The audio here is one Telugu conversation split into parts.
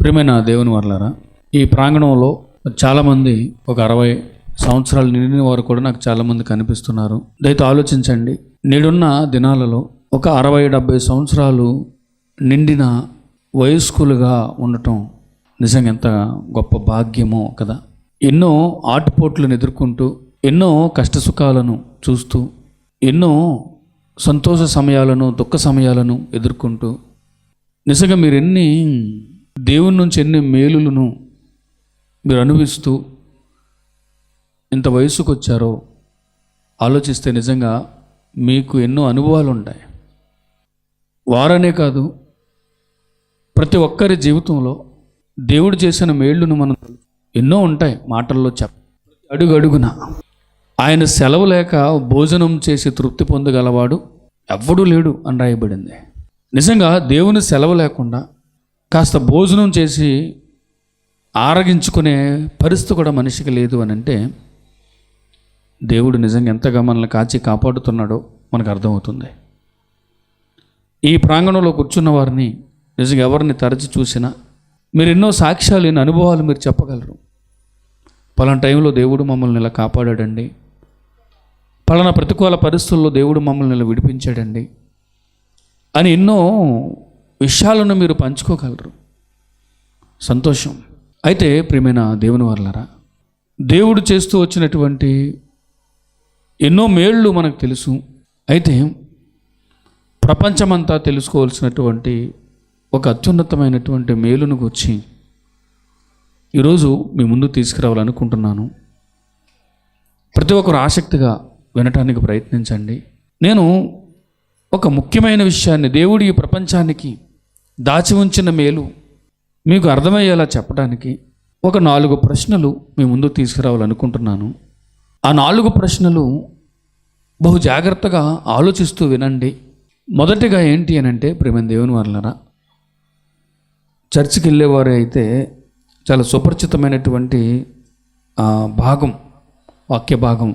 ప్రియమైన దేవుని వర్లారా, ఈ ప్రాంగణంలో చాలామంది ఒక 60 సంవత్సరాలు నిండిన వారు కూడా నాకు చాలామంది కనిపిస్తున్నారు. దయతో ఆలోచించండి, నేడున్న దినాలలో ఒక 60-70 సంవత్సరాలు నిండిన వయస్కులుగా ఉండటం నిజంగా ఎంత గొప్ప భాగ్యమో కదా. ఎన్నో ఆటుపోట్లను ఎదుర్కొంటూ, ఎన్నో కష్టసుఖాలను చూస్తూ, ఎన్నో సంతోష సమయాలను, దుఃఖ సమయాలను ఎదుర్కొంటూ, నిజంగా మీరు దేవుని నుంచి ఎన్ని మేలులను మీరు అనుభవిస్తూ ఇంత వయసుకు వచ్చారో ఆలోచిస్తే నిజంగా మీకు ఎన్నో అనుభవాలు ఉంటాయి. వారనే కాదు, ప్రతి ఒక్కరి జీవితంలో దేవుడు చేసిన మేళ్ళను మనం ఎన్నో ఉంటాయి. మాటల్లో అడుగడుగున ఆయన సెలవు లేక భోజనం చేసి తృప్తి పొందగలవాడు ఎవ్వడూ లేడు అని రాయబడింది. నిజంగా దేవుని సెలవు లేకుండా కాస్త భోజనం చేసి ఆరగించుకునే పరిస్థితి కూడా మనిషికి లేదు అని అంటే దేవుడు నిజంగా ఎంతగా మనల్ని కాచి కాపాడుతున్నాడో మనకు అర్థమవుతుంది. ఈ ప్రాంగణంలో కూర్చున్న వారిని నిజంగా ఎవరిని తరచి చూసినా మీరు ఎన్నో సాక్ష్యాలు, ఎన్నో అనుభవాలు మీరు చెప్పగలరు. పలానా టైంలో దేవుడు మమ్మల్ని ఇలా కాపాడాడండి, పలానా ప్రతికూల పరిస్థితుల్లో దేవుడు మమ్మల్ని ఇలా విడిపించాడండి అని ఎన్నో విషయాలను మీరు పంచుకోగలరు. సంతోషం. అయితే ప్రియమైన దేవుని వర్లారా, దేవుడు చేస్తూ వచ్చినటువంటి ఎన్నో మేళ్ళు మనకు తెలుసు. అయితే ప్రపంచమంతా తెలుసుకోవాల్సినటువంటి ఒక అత్యున్నతమైనటువంటి మేలును గురించి ఈరోజు మీ ముందు తీసుకురావాలనుకుంటున్నాను. ప్రతి ఒక్కరు ఆసక్తిగా వినటానికి ప్రయత్నించండి. నేను ఒక ముఖ్యమైన విషయాన్ని, దేవుడు ఈ ప్రపంచానికి దాచి ఉంచిన మేలు మీకు అర్థమయ్యేలా చెప్పడానికి ఒక 4 ప్రశ్నలు మీ ముందు తీసుకురావాలనుకుంటున్నాను. ఆ 4 ప్రశ్నలు బహు జాగ్రత్తగా ఆలోచిస్తూ వినండి. మొదటిగా ఏంటి అని అంటే, ప్రియమైన దేవుని వర్లారా, చర్చికి వెళ్ళేవారు అయితే చాలా సుపరిచితమైనటువంటి భాగం, వాక్య భాగం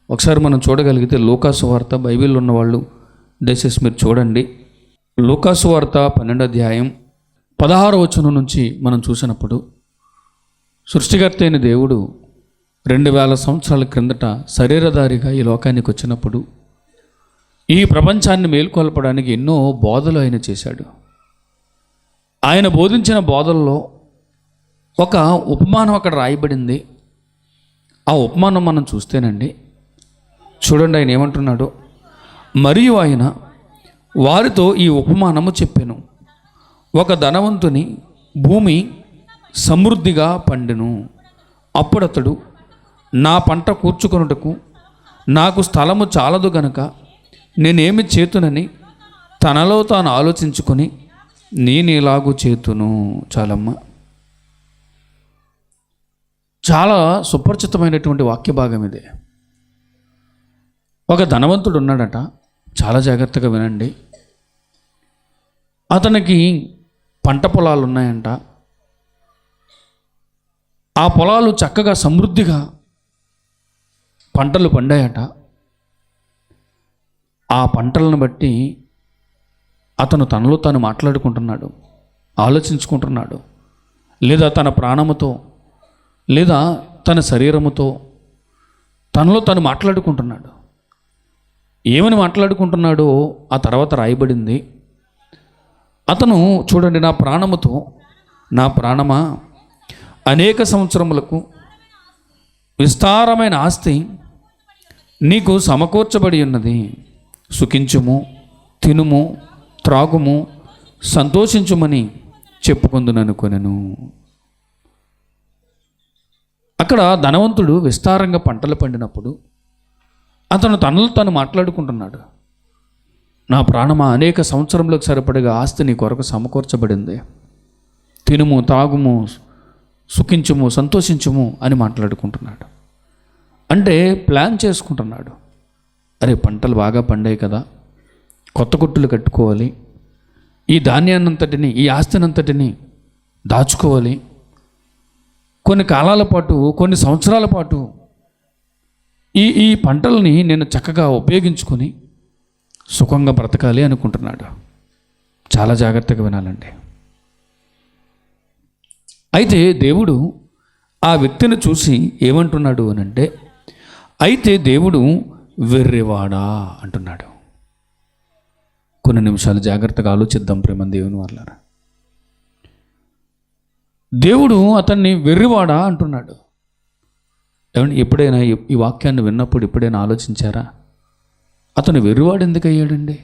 ఒకసారి మనం చూడగలిగితే లూకాసు వార్త, బైబిల్లో ఉన్నవాళ్ళు దయచేసి మీరు చూడండి. లూకాసు వార్త 12వ అధ్యాయం 16వ వచనం నుంచి మనం చూసినప్పుడు, సృష్టికర్త అయిన దేవుడు 2000 సంవత్సరాల క్రిందట శరీరధారిగా ఈ లోకానికి వచ్చినప్పుడు ఈ ప్రపంచాన్ని మేల్కొల్పడానికి ఎన్నో బోధలు ఆయన చేశాడు. ఆయన బోధించిన బోధల్లో ఒక ఉపమానం అక్కడ రాయబడింది. ఆ ఉపమానం మనం చూస్తేనండి, చూడండి ఆయన ఏమంటున్నాడు. మరియు ఆయన వారితో ఈ ఉపమానము చెప్పెను. ఒక ధనవంతుని భూమి సమృద్ధిగా పండెను. అప్పుడతడు, నా పంట కూర్చుకొనుటకు నాకు స్థలము చాలదు గనుక నేనేమి చేతునని తనలో తాను ఆలోచించుకొని నేనేలాగూ చేతును. చాలమ్మ, చాలా సుపరిచితమైనటువంటి వాక్య భాగం ఇదే. ఒక ధనవంతుడు ఉన్నాడట. చాలా జాగ్రత్తగా వినండి. అతనికి పంట పొలాలు ఉన్నాయంట. ఆ పొలాలు చక్కగా సమృద్ధిగా పంటలు పండాయట. ఆ పంటలను బట్టి అతను తనలో తాను మాట్లాడుకుంటున్నాడు, ఆలోచించుకుంటున్నాడు. లేదా తన ప్రాణముతో, లేదా తన శరీరముతో తనలో తాను మాట్లాడుకుంటున్నాడు. ఏమని మాట్లాడుకుంటున్నాడో ఆ తర్వాత రాయబడింది. అతను చూడండి, నా ప్రాణముతో, నా ప్రాణమా, అనేక సంవత్సరములకు విస్తారమైన ఆస్తి నీకు సమకూర్చబడి ఉన్నది. సుఖించుము, తినుము, త్రాగుము, సంతోషించుమని చెప్పుకుందుననుకొనెను. అక్కడ ధనవంతుడు విస్తారంగా పంటలు పండినప్పుడు అతను తనలో తాను మాట్లాడుకుంటున్నాడు. నా ప్రాణమా, అనేక సంవత్సరములకు సరిపడగా ఆస్తి నీ కొరకు సమకూర్చబడింది. తినుము, తాగుము, సుఖించుము, సంతోషించుము అని మాట్లాడుకుంటున్నాడు. అంటే ప్లాన్ చేసుకుంటున్నాడు. అరే, పంటలు బాగా పండాయి కదా, కొత్త కొట్టులు కట్టుకోవాలి, ఈ ధాన్యాన్నంతటిని, ఈ ఆస్తినంతటిని దాచుకోవాలి, కొన్ని కాలాల పాటు, కొన్ని సంవత్సరాల పాటు ఈ పంటల్ని నేను చక్కగా ఉపయోగించుకొని సుఖంగా బ్రతకాలి అనుకుంటున్నాడు. చాలా జాగ్రత్తగా వినాలండి. అయితే దేవుడు ఆ వ్యక్తిని చూసి ఏమంటున్నాడు అని అంటే, అయితే దేవుడు వెర్రివాడా అంటున్నాడు. కొన్ని నిమిషాలు జాగ్రత్తగా ఆలోచిద్దాం ప్రేమ దేవుని వాళ్ళారా. దేవుడు అతన్ని వెర్రివాడా అంటున్నాడు. ఏమండి, ఎప్పుడైనా ఈ వాక్యాన్ని విన్నప్పుడు ఎప్పుడైనా ఆలోచించారా? అతను వెర్రివాడు ఎందుకు అయ్యాడండి?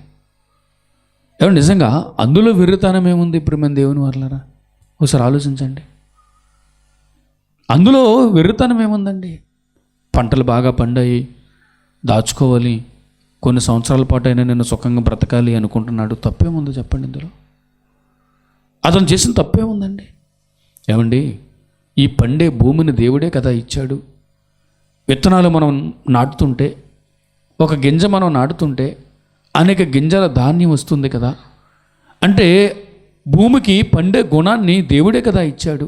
ఏమండి, నిజంగా అందులో వెర్రితనం ఏముంది ప్రేమ దేవుని వాళ్ళారా? ఒకసారి ఆలోచించండి. అందులో వెర్రితనం ఏముందండి? పంటలు బాగా పండాయి, దాచుకోవాలి, కొన్ని సంవత్సరాల పాటు అయినా నేను సుఖంగా బ్రతకాలి అనుకుంటున్నాడు. తప్పేముంది చెప్పండి ఇందులో? అతను చేసిన తప్పేముందండి? ఏమండి, ఈ పండే భూమిని దేవుడే కదా ఇచ్చాడు. విత్తనాలు మనం నాటుతుంటే, ఒక గింజ మనం నాటుతుంటే అనేక గింజల ధాన్యం వస్తుంది కదా. అంటే భూమికి పండే గుణాన్ని దేవుడే కదా ఇచ్చాడు.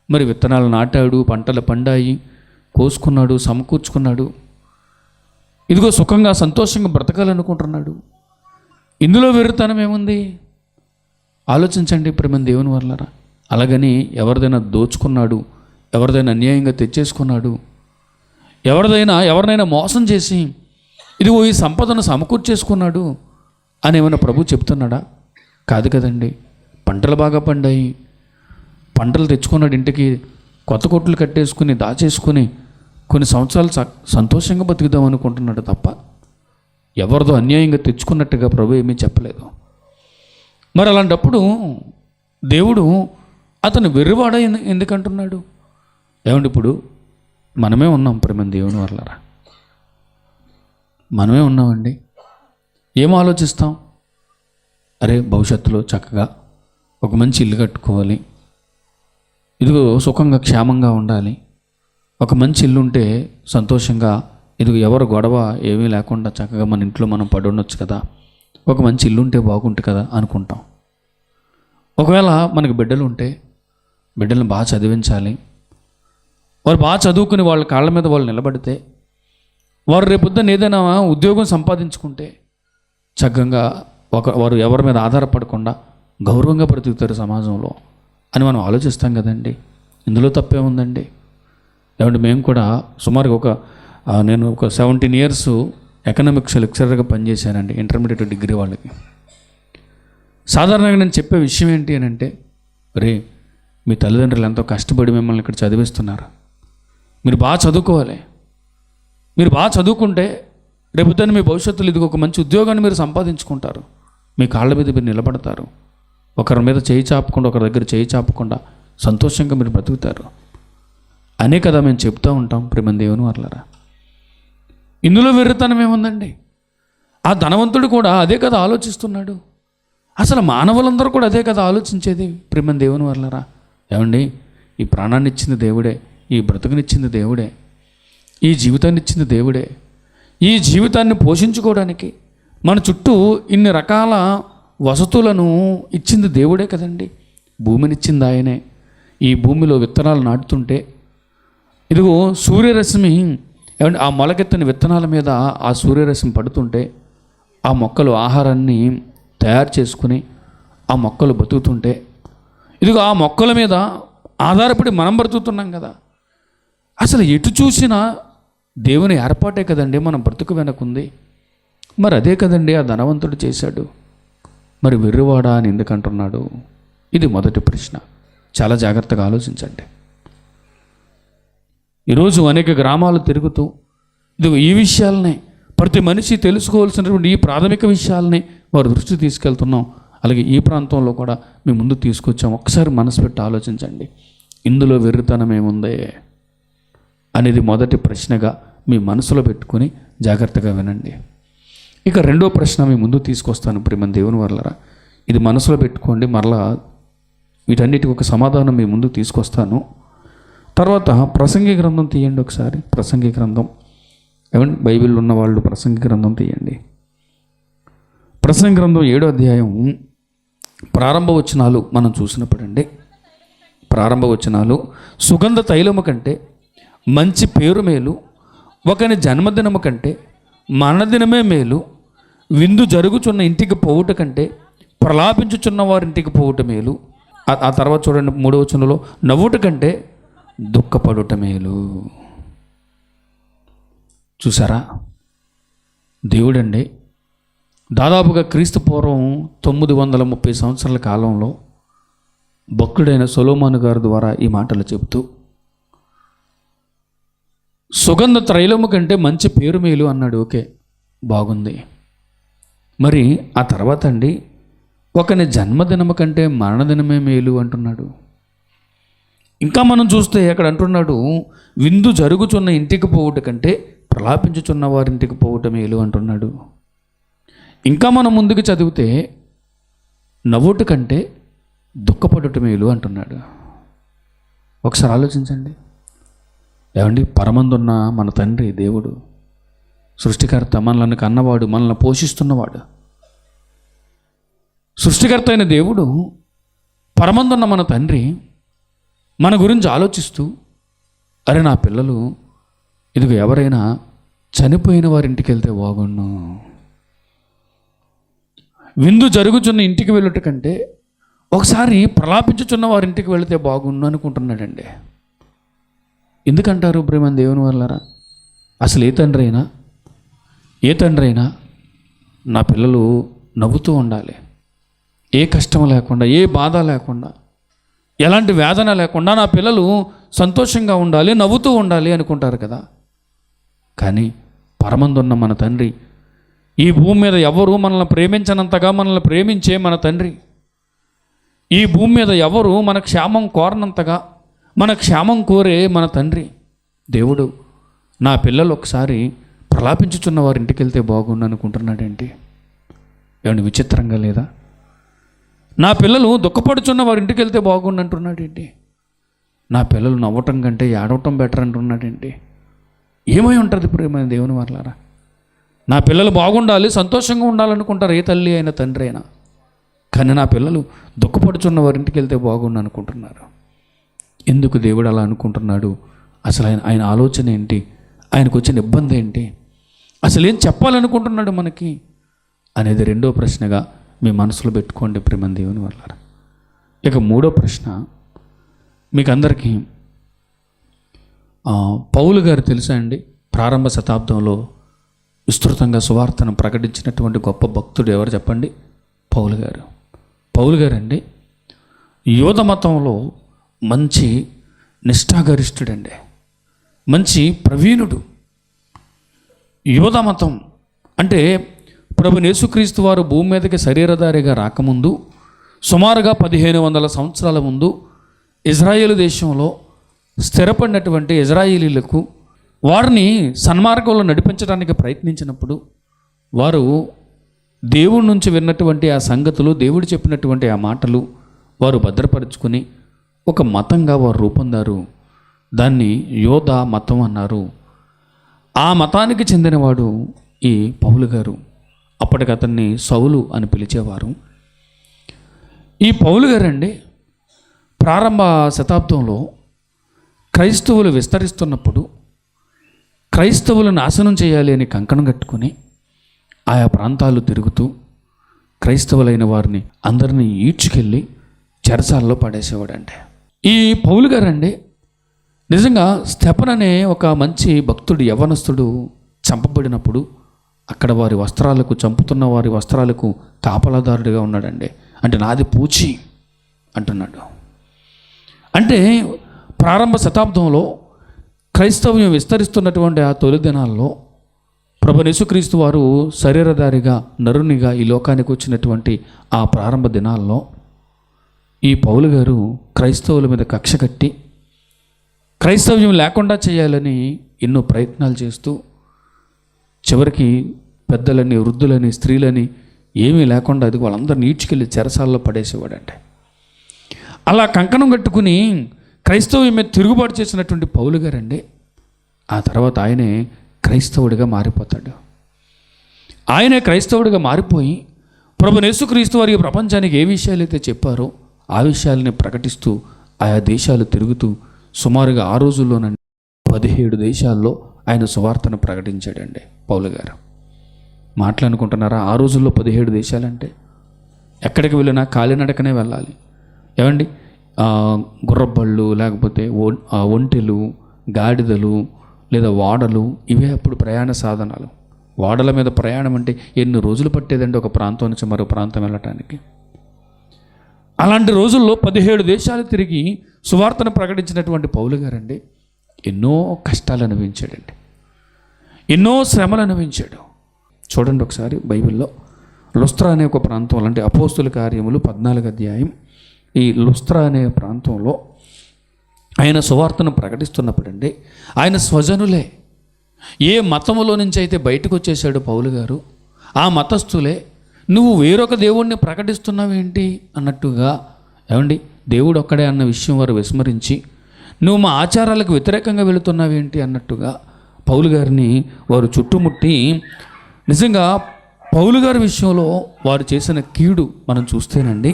మరి విత్తనాలు నాటాడు, పంటలు పండాయి, కోసుకున్నాడు, సమకూర్చుకున్నాడు, ఇదిగో సుఖంగా సంతోషంగా బ్రతకాలనుకుంటున్నాడు. ఇందులో వెర్రితనం ఏముంది? ఆలోచించండి ప్రేమ దేవుని వాళ్ళారా. అలాగని ఎవరిదైనా దోచుకున్నాడు, ఎవరిదైనా అన్యాయంగా తెచ్చేసుకున్నాడు, ఎవరినైనా మోసం చేసి ఇదిగో ఈ సంపదను సమకూర్చేసుకున్నాడు అని ఏమైనా ప్రభు చెప్తున్నాడా? కాదు కదండి. పంటలు బాగా పండాయి, పంటలు తెచ్చుకున్నాడు, ఇంటికి కొత్త కొట్లు కట్టేసుకుని దాచేసుకుని కొన్ని సంవత్సరాలు సంతోషంగా బతుకుదాం అనుకుంటున్నాడు తప్ప ఎవరిదో అన్యాయంగా తెచ్చుకున్నట్టుగా ప్రభు ఏమీ చెప్పలేదు. మరి అలాంటప్పుడు దేవుడు అతను వెర్రివాడ ఎందుకంటున్నాడు? ఏమండి, ఇప్పుడు మనమే ఉన్నాం ప్రేమ దేవుని వాళ్ళారా. మనమే ఉన్నామండి. ఏం ఆలోచిస్తాం? అరే, భవిష్యత్తులో చక్కగా ఒక మంచి ఇల్లు కట్టుకోవాలి, ఇదిగో సుఖంగా క్షేమంగా ఉండాలి, ఒక మంచి ఇల్లు ఉంటే సంతోషంగా, ఇదిగో ఎవరు గొడవ ఏమీ లేకుండా చక్కగా మన ఇంట్లో మనం పడి ఉండొచ్చు కదా, ఒక మంచి ఇల్లు ఉంటే బాగుంటుంది కదా అనుకుంటాం. ఒకవేళ మనకి బిడ్డలు ఉంటే బిడ్డలను బాగా చదివించాలి, వారు బాగా చదువుకుని వాళ్ళ కాళ్ళ మీద వాళ్ళు నిలబడితే, వారు రేపొద్దున ఏదైనా ఉద్యోగం సంపాదించుకుంటే చక్కగా వారు ఎవరి మీద ఆధారపడకుండా గౌరవంగా బ్రతుకుతారు సమాజంలో అని మనం ఆలోచిస్తాం కదండి. ఇందులో తప్పే ఉందండి? ఏమంటే మేము కూడా సుమారుగా నేను ఒక 17 years ఎకనామిక్స్ లెక్చరర్గా పనిచేశానండి, ఇంటర్మీడియట్ డిగ్రీ వాళ్ళకి. సాధారణంగా నేను చెప్పే విషయం ఏంటి అని అంటే, రే, మీ తల్లిదండ్రులు ఎంతో కష్టపడి మిమ్మల్ని ఇక్కడ చదివిస్తున్నారు, మీరు బాగా చదువుకోవాలి, మీరు బాగా చదువుకుంటే రేపొద్దున మీ భవిష్యత్తులో ఇదిగో ఒక మంచి ఉద్యోగాన్ని మీరు సంపాదించుకుంటారు, మీ కాళ్ళ మీద మీరు నిలబడతారు, ఒకరి మీద చేయి చాపకుండా, ఒకరి దగ్గర చేయి చాపకుండా సంతోషంగా మీరు బ్రతుకుతారు అనే కదా మేము చెప్తూ ఉంటాం ప్రేమ దేవుని వాళ్ళారా. ఇందులో వెర్రితనం ఏముందండి? ఆ ధనవంతుడు కూడా అదే కదా ఆలోచిస్తున్నాడు. అసలు మానవులందరూ కూడా అదే కదా ఆలోచించేది ప్రేమ దేవుని వాళ్ళారా. ఏమండి, ఈ ప్రాణాన్ని ఇచ్చింది దేవుడే, ఈ బ్రతుకునిచ్చింది దేవుడే, ఈ జీవితాన్ని ఇచ్చింది దేవుడే. ఈ జీవితాన్ని పోషించుకోవడానికి మన చుట్టూ ఇన్ని రకాల వసతులను ఇచ్చింది దేవుడే కదండి. భూమినిచ్చింది ఆయనే. ఈ భూమిలో విత్తనాలు నాటుతుంటే ఇదిగో సూర్యరశ్మి, ఏమంటే ఆ మొలకెత్తని విత్తనాల మీద ఆ సూర్యరశ్మి పడుతుంటే ఆ మొక్కలు ఆహారాన్ని తయారు చేసుకుని ఆ మొక్కలు బతుకుతుంటే, ఇదిగో ఆ మొక్కల మీద ఆధారపడి మనం బ్రతుకుతున్నాం కదా. అసలు ఎటు చూసినా దేవుని ఏర్పాటే కదండి మనం బ్రతుకు వెనకుంది. మరి అదే కదండి ఆ ధనవంతుడు చేశాడు. మరి వెర్రివాడా అని ఎందుకంటున్నాడు? ఇది మొదటి ప్రశ్న. చాలా జాగ్రత్తగా ఆలోచించండి. ఈరోజు అనేక గ్రామాలు తిరుగుతూ ఇది ఈ విషయాలనే ప్రతి మనిషి తెలుసుకోవాల్సినటువంటి ఈ ప్రాథమిక విషయాలనే వారి దృష్టి తీసుకెళ్తున్నాం. అలాగే ఈ ప్రాంతంలో కూడా మేము ముందు తీసుకొచ్చాం. ఒకసారి మనసు పెట్టి ఆలోచించండి, ఇందులో వెర్రితనం ఏముందే అనేది మొదటి ప్రశ్నగా మీ మనసులో పెట్టుకొని జాగ్రత్తగా వినండి. ఇక రెండో ప్రశ్న మీ ముందు తీసుకొస్తాను ప్రేమ దేవుని వాళ్ళరా. ఇది మనసులో పెట్టుకోండి. మరలా వీటన్నిటికి ఒక సమాధానం మీ ముందు తీసుకొస్తాను. తర్వాత ప్రసంగి గ్రంథం తీయండి ఒకసారి. ప్రసంగి గ్రంథం, ఏమండి బైబిల్ ఉన్న వాళ్ళు ప్రసంగి గ్రంథం తీయండి. ప్రసంగి గ్రంథం 7వ అధ్యాయం ప్రారంభ వచనాలు మనం చూసినప్పుడండి, ప్రారంభ వచనాలు, సుగంధ తైలము కంటే మంచి పేరు మేలు, ఒకని జన్మదినము కంటే మరణదినమే మేలు, విందు జరుగుచున్న ఇంటికి పోవుట కంటే ప్రలాపించుచున్న వారింటికి పోవుట మేలు ఆ తర్వాత చూడండి 3వ వచనంలో, నవ్వుట కంటే దుఃఖపడుట మేలు. చూసారా, దేవుడండి దాదాపుగా క్రీస్తు పూర్వం 930 సంవత్సరాల కాలంలో భక్తుడైన సొలొమోను గారి ద్వారా ఈ మాటలు చెబుతూ, సుగంధ త్రైలము కంటే మంచి పేరు మేలు అన్నాడు. ఓకే, బాగుంది. మరి ఆ తర్వాత అండి, ఒకని జన్మదినము కంటే మరణదినమే మేలు అంటున్నాడు. ఇంకా మనం చూస్తే అక్కడ అంటున్నాడు, విందు జరుగుచున్న ఇంటికి పోవుట కంటే ప్రలాపించుచున్న వారింటికి పోవుట మేలు అంటున్నాడు. ఇంకా మనం ముందుకు చదివితే నవ్వుట కంటే దుఃఖపడుట మేలు అంటున్నాడు. ఒకసారి ఆలోచించండి. ఏమండి, పరమందున్న మన తండ్రి దేవుడు, సృష్టికర్త, మనల్ని కన్నవాడు, మనల్ని పోషిస్తున్నవాడు, సృష్టికర్త అయిన దేవుడు, పరమందున్న మన తండ్రి మన గురించి ఆలోచిస్తూ, అరే నా పిల్లలు ఇదిగో ఎవరైనా చనిపోయిన వారింటికి వెళ్తే బాగుండు, విందు జరుగుచున్న ఇంటికి వెళ్ళుట కంటే ఒకసారి ప్రలాపించుచున్న వారింటికి వెళితే బాగుండు అనుకుంటున్నాడండి. ఎందుకంటారు ప్రేమ దేవుని వల్లరా? అసలు ఏ తండ్రి అయినా నా పిల్లలు నవ్వుతూ ఉండాలి, ఏ కష్టం లేకుండా, ఏ బాధ లేకుండా, ఎలాంటి వేదన లేకుండా నా పిల్లలు సంతోషంగా ఉండాలి, నవ్వుతూ ఉండాలి అనుకుంటారు కదా. కానీ పరమందున్న మన తండ్రి, ఈ భూమి మీద ఎవరు మనల్ని ప్రేమించనంతగా మనల్ని ప్రేమించే మన తండ్రి, ఈ భూమి మీద ఎవరు మన క్షేమం కోరనంతగా మన క్షేమం కోరే మన తండ్రి దేవుడు, నా పిల్లలు ఒకసారి ప్రలాపించుచున్న వారి ఇంటికి వెళ్తే బాగుండు అనుకుంటున్నాడేంటి? ఏమన్నా విచిత్రంగా లేదా? నా పిల్లలు దుఃఖపడుచున్న వారి ఇంటికి వెళ్తే బాగుండు అంటున్నాడేంటి? నా పిల్లలు నవ్వటం కంటే ఏడవటం బెటర్ అంటున్నాడేంటి? ఏమై ఉంటుంది ప్రేమ దేవుని వాళ్ళారా? నా పిల్లలు బాగుండాలి, సంతోషంగా ఉండాలనుకుంటారు ఏ తల్లి అయినా తండ్రి అయినా. కానీ నా పిల్లలు దుఃఖపడుచున్న వారి ఇంటికి వెళ్తే బాగుండు అనుకుంటున్నారు. ఎందుకు దేవుడు అలా అనుకుంటున్నాడు? అసలు ఆయన ఆలోచన ఏంటి? ఆయనకు వచ్చిన ఇబ్బంది ఏంటి? అసలు ఏం చెప్పాలనుకుంటున్నాడు మనకి అనేది రెండో ప్రశ్నగా మీ మనసులో పెట్టుకోండి ప్రేమ దేవుని వాళ్ళారా. ఇక 3వ ప్రశ్న, మీకు అందరికీ పౌలు గారు తెలుసా అండి? ప్రారంభ శతాబ్దంలో విస్తృతంగా సువార్తను ప్రకటించినటువంటి గొప్ప భక్తుడు ఎవరు చెప్పండి? పౌలు గారు అండి యూద మతంలో మంచి నిష్ఠాగరిష్ఠుడండి, మంచి ప్రవీణుడు. యూద మతం అంటే ప్రభువైన యేసుక్రీస్తు వారు భూమి మీదకి శరీరధారిగా రాకముందు సుమారుగా 1500 సంవత్సరాల ముందు ఇజ్రాయేలు దేశంలో స్థిరపడినటువంటి ఇజ్రాయేలీలకు వారిని సన్మార్గంలో నడిపించడానికి ప్రయత్నించినప్పుడు వారు దేవుడి నుంచి విన్నటువంటి ఆ సంగతులు, దేవుడు చెప్పినటువంటి ఆ మాటలు వారు భద్రపరుచుకొని ఒక మతంగా వారు రూపొందారు. దాన్ని యోధ మతం అన్నారు. ఆ మతానికి చెందినవాడు ఈ పౌలు గారు. అప్పటికి అతన్ని సౌలు అని పిలిచేవారు. ఈ పౌలు గారండి ప్రారంభ శతాబ్దంలో క్రైస్తవులు విస్తరిస్తున్నప్పుడు క్రైస్తవులు నాశనం చేయాలి అని కంకణం కట్టుకుని ఆయా ప్రాంతాలు తిరుగుతూ క్రైస్తవులైన వారిని అందరినీ ఈడ్చుకెళ్ళి చెరసాలలో పడేసేవాడండి. ఈ పౌలు గారండి నిజంగా స్టెఫన్ అనే ఒక మంచి భక్తుడు, యవ్వనస్తుడు చంపబడినప్పుడు అక్కడ వారి వస్త్రాలకు, చంపుతున్న వారి వస్త్రాలకు కాపలాదారుడిగా ఉన్నాడండి. అంటే నాది పూచి అంటున్నాడు. అంటే ప్రారంభ శతాబ్దంలో క్రైస్తవ్యం విస్తరిస్తున్నటువంటి ఆ తొలి దినాల్లో ప్రభువైన యేసుక్రీస్తు వారు శరీరధారిగా, నరునిగా ఈ లోకానికి వచ్చినటువంటి ఆ ప్రారంభ దినాల్లో ఈ పౌలు గారు క్రైస్తవుల మీద కక్ష కట్టి క్రైస్తవ్యం లేకుండా చేయాలని ఎన్నో ప్రయత్నాలు చేస్తూ చివరికి పెద్దలని, వృద్ధులని, స్త్రీలని ఏమీ లేకుండా అది వాళ్ళందరినీ ఈడ్చుకెళ్ళి చెరసాల్లో పడేసేవాడంటే. అలా కంకణం కట్టుకుని క్రైస్తవ్యం మీద తిరుగుబాటు చేసినటువంటి పౌలు గారండి ఆ తర్వాత ఆయనే క్రైస్తవుడిగా మారిపోతాడు. ఆయనే క్రైస్తవుడిగా మారిపోయి ప్రభువైన యేసుక్రీస్తు వారి ప్రపంచానికి ఏ విషయాలు అయితే చెప్పారో ఆ విషయాలని ప్రకటిస్తూ ఆయా దేశాలు తిరుగుతూ సుమారుగా ఆ రోజుల్లోనండి 17 దేశాల్లో ఆయన సువార్తను ప్రకటించాడండి పౌలు గారు. మాట్లాడుకుంటున్నారా? ఆ రోజుల్లో 17 దేశాలంటే ఎక్కడికి వెళ్ళినా కాలినడకనే వెళ్ళాలి. ఏమండి గుర్రబళ్ళు, లేకపోతే ఒంటెలు, గాడిదలు లేదా ఓడలు, ఇవే అప్పుడు ప్రయాణ సాధనాలు. ఓడల మీద ప్రయాణం అంటే ఎన్ని రోజులు పట్టేదండి ఒక ప్రాంతం నుంచి మరో ప్రాంతం వెళ్ళటానికి. అలాంటి రోజుల్లో 17 దేశాలు తిరిగి సువార్తను ప్రకటించినటువంటి పౌలు గారండి ఎన్నో కష్టాలు అనుభవించాడండి, ఎన్నో శ్రమలు అనుభవించాడు. చూడండి ఒకసారి బైబిల్లో లుస్త్రా అనే ఒక ప్రాంతంలో, అంటే అపోస్తుల కార్యములు 14వ అధ్యాయం, ఈ లుస్త్రా అనే ప్రాంతంలో ఆయన సువార్తను ప్రకటిస్తున్నప్పుడు అండి ఆయన స్వజనులే, ఏ మతములో నుంచి అయితే బయటకు వచ్చేసాడు పౌలు గారు, ఆ మతస్థులే నువ్వు వేరొక దేవుణ్ణి ప్రకటిస్తున్నావేంటి అన్నట్టుగా, ఏమండి దేవుడు ఒక్కడే అన్న విషయం వారు విస్మరించి నువ్వు మా ఆచారాలకు వ్యతిరేకంగా వెళుతున్నావేంటి అన్నట్టుగా పౌలు గారిని వారు చుట్టుముట్టి, నిజంగా పౌలు గారి విషయంలో వారు చేసిన కీడు మనం చూస్తేనండి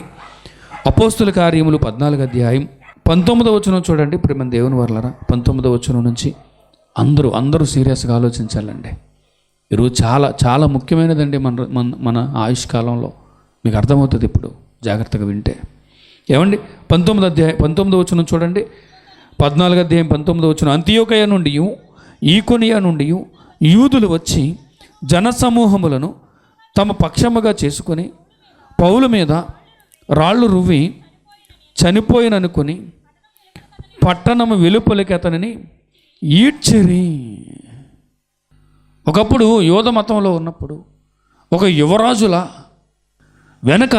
అపోస్తుల కార్యములు 14వ అధ్యాయం 19వ వచనం చూడండి. ప్రేమ దేవుని వర్లరా, 19వ వచనం నుంచి అందరూ సీరియస్గా ఆలోచించాలండి. ఈరోజు చాలా చాలా ముఖ్యమైనదండి మన ఆయుష్ కాలంలో. మీకు అర్థమవుతుంది ఇప్పుడు జాగ్రత్తగా వింటే. ఏమండి 19వ వచనం చూడండి. 14వ అధ్యాయం 19వ వచనం. అంతియోకయ నుండి ఈకొనియా నుండి యూదులు వచ్చి జనసమూహములను తమ పక్షముగా చేసుకొని పౌలు మీద రాళ్ళు రువ్వి చనిపోయిననుకొని పట్టణము వెలుపలికి అతనిని ఈడ్చిరి. ఒకప్పుడు యోధ మతంలో ఉన్నప్పుడు ఒక యువరాజుల వెనక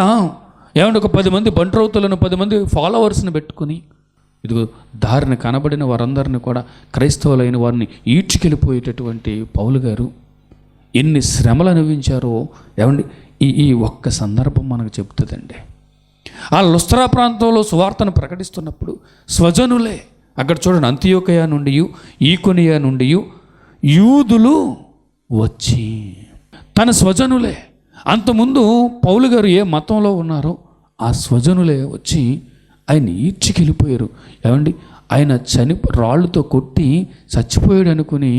ఏమంటే ఒక 10 మంది బంట్రౌతులను 10 మంది ఫాలోవర్స్ని పెట్టుకుని ఇదిగో దారిని కనబడిన వారందరిని కూడా క్రైస్తవులైన వారిని ఈడ్చుకెళ్ళిపోయేటటువంటి పౌలు గారు ఎన్ని శ్రమలు అనుభవించారో ఏమండి ఈ ఒక్క సందర్భం మనకు చెబుతుందండి. ఆ లుస్త్రా ప్రాంతంలో సువార్తను ప్రకటిస్తున్నప్పుడు స్వజనులే, అక్కడ చూడండి, అంతియోకయ నుండి ఈకొనియా నుండి యూదులు వచ్చి, తన స్వజనులే. అంతకుముందు పౌలు గారు ఏ మతంలో ఉన్నారో ఆ స్వజనులే వచ్చి ఆయన ఈడ్చుకెళ్ళిపోయారు. ఏమండి ఆయన రాళ్ళతో కొట్టి చచ్చిపోయాడు అనుకుని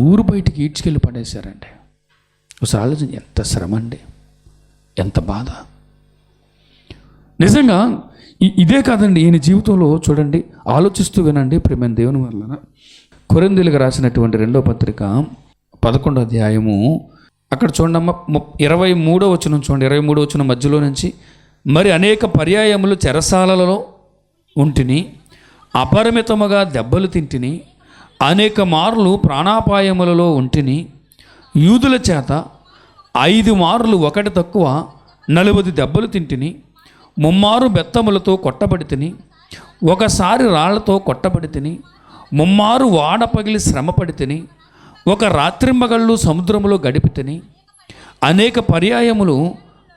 ఊరు బయటికి ఈడ్చుకెళ్ళి పడేశారండి. ఒకసారి ఆలోచన, ఎంత శ్రమ అండి, ఎంత బాధ. నిజంగా ఇదే కాదండి ఈయన జీవితంలో చూడండి, ఆలోచిస్తూ వినండి ప్రేమ దేవుని వలన. కొరింథీయులకు రాసినటువంటి 2వ పత్రిక 11వ అధ్యాయము, అక్కడ చూడమ్మా 23వ వచనం చూడండి. 23వ వచనం మధ్యలో నుంచి, మరి అనేక పర్యాయములు చెరసాలలో ఉంటిని, అపరిమితముగా దెబ్బలు తింటిని, అనేక మార్లు ప్రాణాపాయములలో ఉంటిని, యూదుల చేత 5 మార్లు ఒకటి తక్కువ 40 దెబ్బలు తింటిని, 3 మారు బెత్తములతో కొట్టబడితిని, ఒకసారి రాళ్లతో కొట్టబడితిని, 3 మారు వాడ పగిలి శ్రమపడితిని, ఒక రాత్రింబగళ్ళు సముద్రములో గడిపితిని, అనేక పర్యాయములు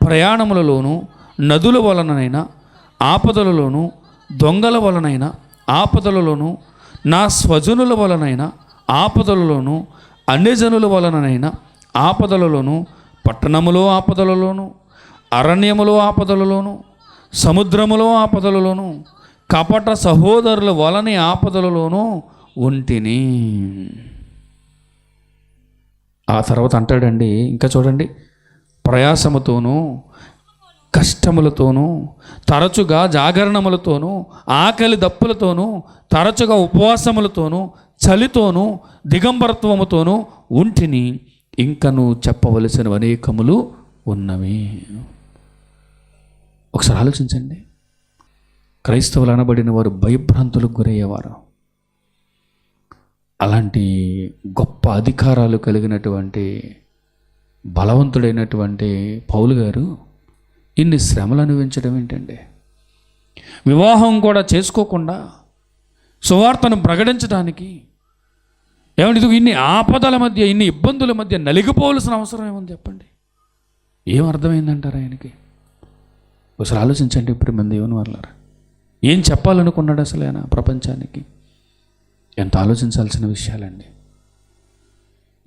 ప్రయాణములలోనూ నదుల వలనైనా ఆపదలలోనూ దొంగల వలనైనా ఆపదలలోనూ నా స్వజనుల వలనైనా ఆపదలలోనూ అన్యజనుల వలనైనా ఆపదలలోనూ పట్టణములో ఆపదలలోనూ అరణ్యములో ఆపదలలోనూ సముద్రములో ఆపదలలోనూ కపట సహోదరుల వలని ఆపదలలోనూ ఉంటిని. ఆ తర్వాత అంటాడండి, ఇంకా చూడండి, ప్రయాసముతోనూ కష్టములతోనూ తరచుగా జాగరణములతోనూ ఆకలి దప్పులతోనూ తరచుగా ఉపవాసములతోనూ చలితోనూ దిగంబరత్వముతోనూ ఉంటిని, ఇంకను చెప్పవలసిన అనేకములు ఉన్నవి. ఒకసారి ఆలోచించండి, క్రైస్తవులు అనబడిన వారు భయభ్రాంతులకు గురయ్యేవారు. అలాంటి గొప్ప అధికారాలు కలిగినటువంటి బలవంతుడైనటువంటి పౌలు గారు ఇన్ని శ్రమలు అనుభవించడం ఏంటండి? వివాహం కూడా చేసుకోకుండా సువార్తను ప్రకటించడానికి ఏమంటే ఇన్ని ఆపదల మధ్య, ఇన్ని ఇబ్బందుల మధ్య నలిగిపోవలసిన అవసరం ఏముంది చెప్పండి? ఏం అర్థమైందంటారు ఆయనకి? ఒకసారి ఆలోచించండి ఇప్పుడు మన దేవుని వాళ్ళారా, ఏం చెప్పాలనుకున్నాడు అసలు ఆయన ప్రపంచానికి? ఎంత ఆలోచించాల్సిన విషయాలండి.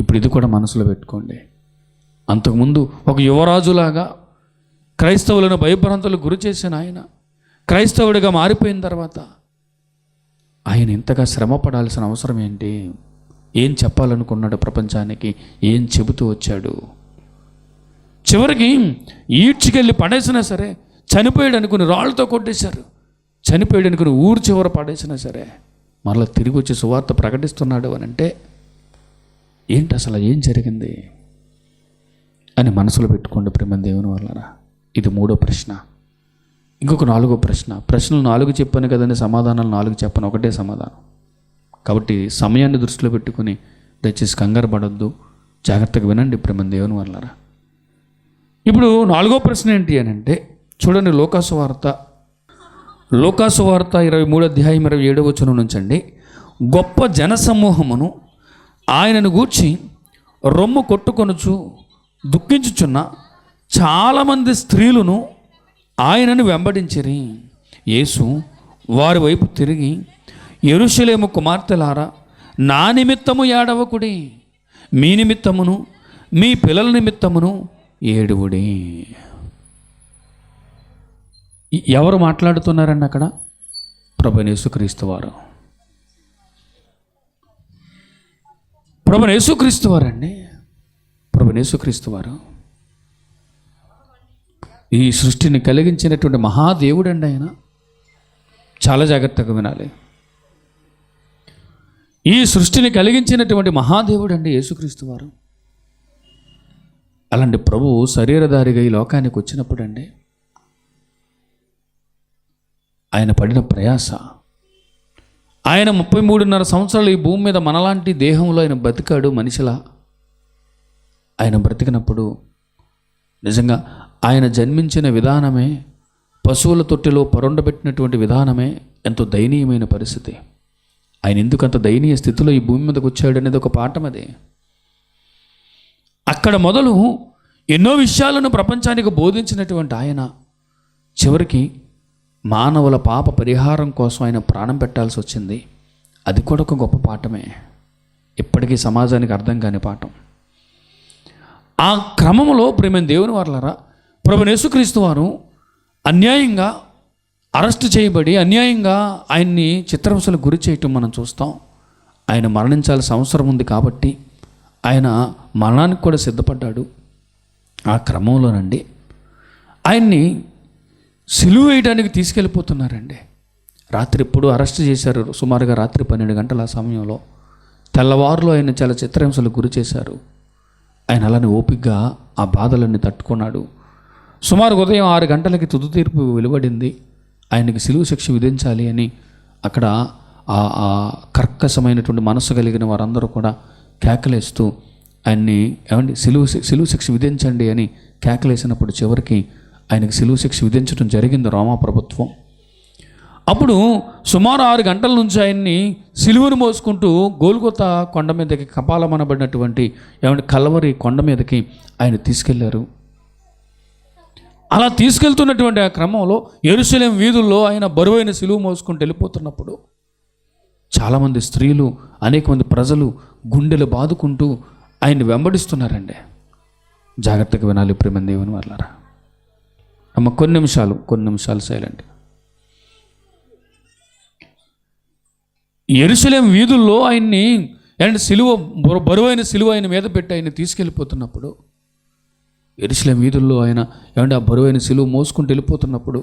ఇప్పుడు ఇది కూడా మనసులో పెట్టుకోండి. అంతకుముందు ఒక యువరాజులాగా క్రైస్తవులను భయభ్రాంతులకు గురి చేసిన ఆయన క్రైస్తవుడిగా మారిపోయిన తర్వాత ఆయన ఇంతగా శ్రమ పడాల్సిన అవసరం ఏంటి? ఏం చెప్పాలనుకున్నాడు ప్రపంచానికి? ఏం చెబుతూ వచ్చాడు? చివరికి ఈడ్చుకెళ్ళి పడేసినా సరే చనిపోయాడు అనుకుని రాళ్ళతో కొట్టేశారు. చనిపోయాడనుకు ఊరు చివర పడేసినా సరే మరలా తిరిగి వచ్చి సువార్త ప్రకటిస్తున్నాడు అని అంటే ఏంటి అసలు ఏం జరిగింది అని మనసులో పెట్టుకోండి ప్రేమ దేవుని వల్లరా. ఇది 3వ ప్రశ్న. ఇంకొక 4వ ప్రశ్న. ప్రశ్నలు 4 చెప్పాను కదండి, సమాధానాలు 4 చెప్పను, ఒకటే సమాధానం. కాబట్టి సమయాన్ని దృష్టిలో పెట్టుకుని దయచేసి కంగారు పడొద్దు, జాగ్రత్తగా వినండి ప్రేమ దేవుని వల్లరా. ఇప్పుడు 4వ ప్రశ్న ఏంటి అని అంటే చూడండి, లోకాసు వార్త 23 అధ్యాయం 27వ వచనం నుంచండి. గొప్ప జనసమూహమును ఆయనను గూర్చి రొమ్ము కొట్టుకొనుచు దుఃఖించుచున్న చాలామంది స్త్రీలను ఆయనను వెంబడించిరి. యేసు వారి వైపు తిరిగి, యెరూషలేము కుమార్తెలారా, నా నిమిత్తము ఏడవకుడి, మీ నిమిత్తమును మీ పిల్లల నిమిత్తమును ఏడువుడి. ఎవరు మాట్లాడుతున్నారండి అక్కడ? ప్రభువైన యేసుక్రీస్తు వారు. ప్రభువైన యేసుక్రీస్తు వారండి. ప్రభువైన యేసుక్రీస్తు వారు ఈ సృష్టిని కలిగించినటువంటి మహాదేవుడు అండి ఆయన. చాలా జాగ్రత్తగా వినాలి. ఈ సృష్టిని కలిగించినటువంటి మహాదేవుడు అండి యేసుక్రీస్తు వారు. అలాంటి ప్రభువు శరీరధారిగా ఈ లోకానికి వచ్చినప్పుడు అండి ఆయన పడిన ప్రయాస, ఆయన 33.5 సంవత్సరాలు ఈ భూమి మీద మనలాంటి దేహంలో ఆయన బ్రతికాడు మనిషిలా. ఆయన బ్రతికినప్పుడు నిజంగా ఆయన జన్మించిన విధానమే, పశువుల తొట్టిలో పరుండబెట్టినటువంటి విధానమే ఎంతో దయనీయమైన పరిస్థితి. ఆయన ఎందుకంత దయనీయ స్థితిలో ఈ భూమి మీదకి వచ్చాడు అనేది ఒక పాఠం. అది అక్కడ మొదలు ఎన్నో విషయాలను ప్రపంచానికి బోధించినటువంటి ఆయన చివరికి మానవుల పాప పరిహారం కోసం ఆయన ప్రాణం పెట్టాల్సి వచ్చింది. అది కూడా ఒక గొప్ప పాఠమే, ఇప్పటికీ సమాజానికి అర్థం కాని పాఠం. ఆ క్రమంలో ప్రేమైన దేవుని వారలారా, ప్రభువైన యేసుక్రీస్తు వారు అన్యాయంగా అరెస్ట్ చేయబడి అన్యాయంగా ఆయన్ని చిత్రహింసలకు గురి చేయటం మనం చూస్తాం. ఆయన మరణించాల్సిన అవసరం ఉంది కాబట్టి ఆయన మరణానికి కూడా సిద్ధపడ్డాడు. ఆ క్రమంలోనండి ఆయన్ని సిలువ వేయడానికి తీసుకెళ్ళిపోతున్నారండి. రాత్రి ఎప్పుడు అరెస్ట్ చేశారు, సుమారుగా రాత్రి 12 గంటల ఆ సమయంలో. తెల్లవారులో ఆయన చాలా చిత్రహింసలకు గురి చేశారు. ఆయన అలానే ఓపికగా ఆ బాధలన్నీ తట్టుకున్నాడు. సుమారు ఉదయం 6 గంటలకి తుది తీర్పు వెలువడింది. ఆయనకి సిలువ శిక్ష విధించాలి అని అక్కడ ఆ కర్కశమైనటువంటి మనసు కలిగిన వారందరూ కూడా కేకలేస్తూ ఆయన్ని ఏమండి సిలువ శిక్ష విధించండి అని కేకలేసినప్పుడు చివరికి ఆయనకి సిలువ శిక్ష విధించడం జరిగింది రోమా ప్రభుత్వం. అప్పుడు సుమారు 6 గంటల నుంచి ఆయన్ని సిలువను మోసుకుంటూ గోల్గొతా కొండ మీదకి, కపాలమనబడినటువంటి ఏమంటే కల్వరి కొండ మీదకి ఆయన తీసుకెళ్లారు. అలా తీసుకెళ్తున్నటువంటి ఆ క్రమంలో యెరూషలేం వీధుల్లో ఆయన బరువైన సిలువ మోసుకుంటూ వెళ్ళిపోతున్నప్పుడు చాలామంది స్త్రీలు, అనేక మంది ప్రజలు గుండెలు బాదుకుంటూ ఆయన్ని వెంబడిస్తున్నారండి. జాగ్రత్తగా వినాలి ప్రేమ దేవుని వాళ్ళారా. అమ్మ కొన్ని నిమిషాలు సైలెంట్. యెరూషలేం వీధుల్లో ఆయన్ని అండ్ సిలువ, బరువైన సిలువ ఆయన మీద పెట్టి ఆయన తీసుకెళ్ళిపోతున్నప్పుడు, యెరూషలేం వీధుల్లో ఆయన ఏమంటే ఆ బరువైన సిలువ మోసుకుంటూ వెళ్ళిపోతున్నప్పుడు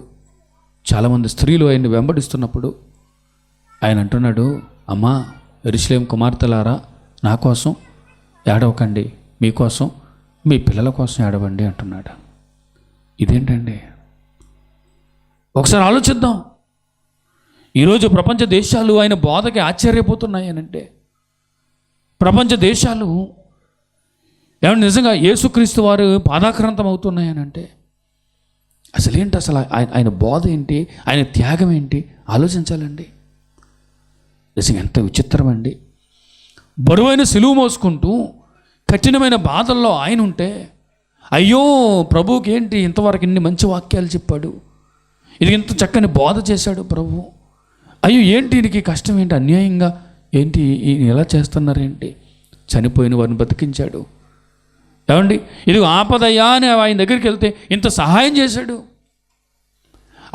చాలామంది స్త్రీలు ఆయన్ని వెంబడిస్తున్నప్పుడు ఆయన అంటున్నాడు, అమ్మా యెరూషలేం కుమార్తెలారా, నా కోసం ఏడవకండి, మీకోసం మీ పిల్లల కోసం ఏడవండి అంటున్నాడు. ఇదేంటండి? ఒకసారి ఆలోచిద్దాం. ఈరోజు ప్రపంచ దేశాలు ఆయన బోధకి ఆశ్చర్యపోతున్నాయి అనంటే, ప్రపంచ దేశాలు ఏమన్నా నిజంగా యేసుక్రీస్తు వారు పాదాక్రాంతం అవుతున్నాయనంటే అసలేంటి? అసలు ఆయన బోధ ఏంటి? ఆయన త్యాగం ఏంటి? ఆలోచించాలండి. నిజంగా ఎంత విచిత్రం అండి. బరువైన సిలువ మోసుకుంటూ కఠినమైన బాధల్లో ఆయన ఉంటే, అయ్యో ప్రభువుకి ఏంటి ఇంతవరకు ఇన్ని మంచి వాక్యాలు చెప్పాడు, ఇది ఇంత చక్కని బోధ చేశాడు ప్రభు, అయ్యో ఏంటి దీనికి కష్టం ఏంటి, అన్యాయంగా ఏంటి ఎలా చేస్తున్నారేంటి, చనిపోయిన వారిని బతికించాడు, ఏమండి ఇది ఆపదయ్యా అని ఆయన దగ్గరికి వెళ్తే ఇంత సహాయం చేశాడు,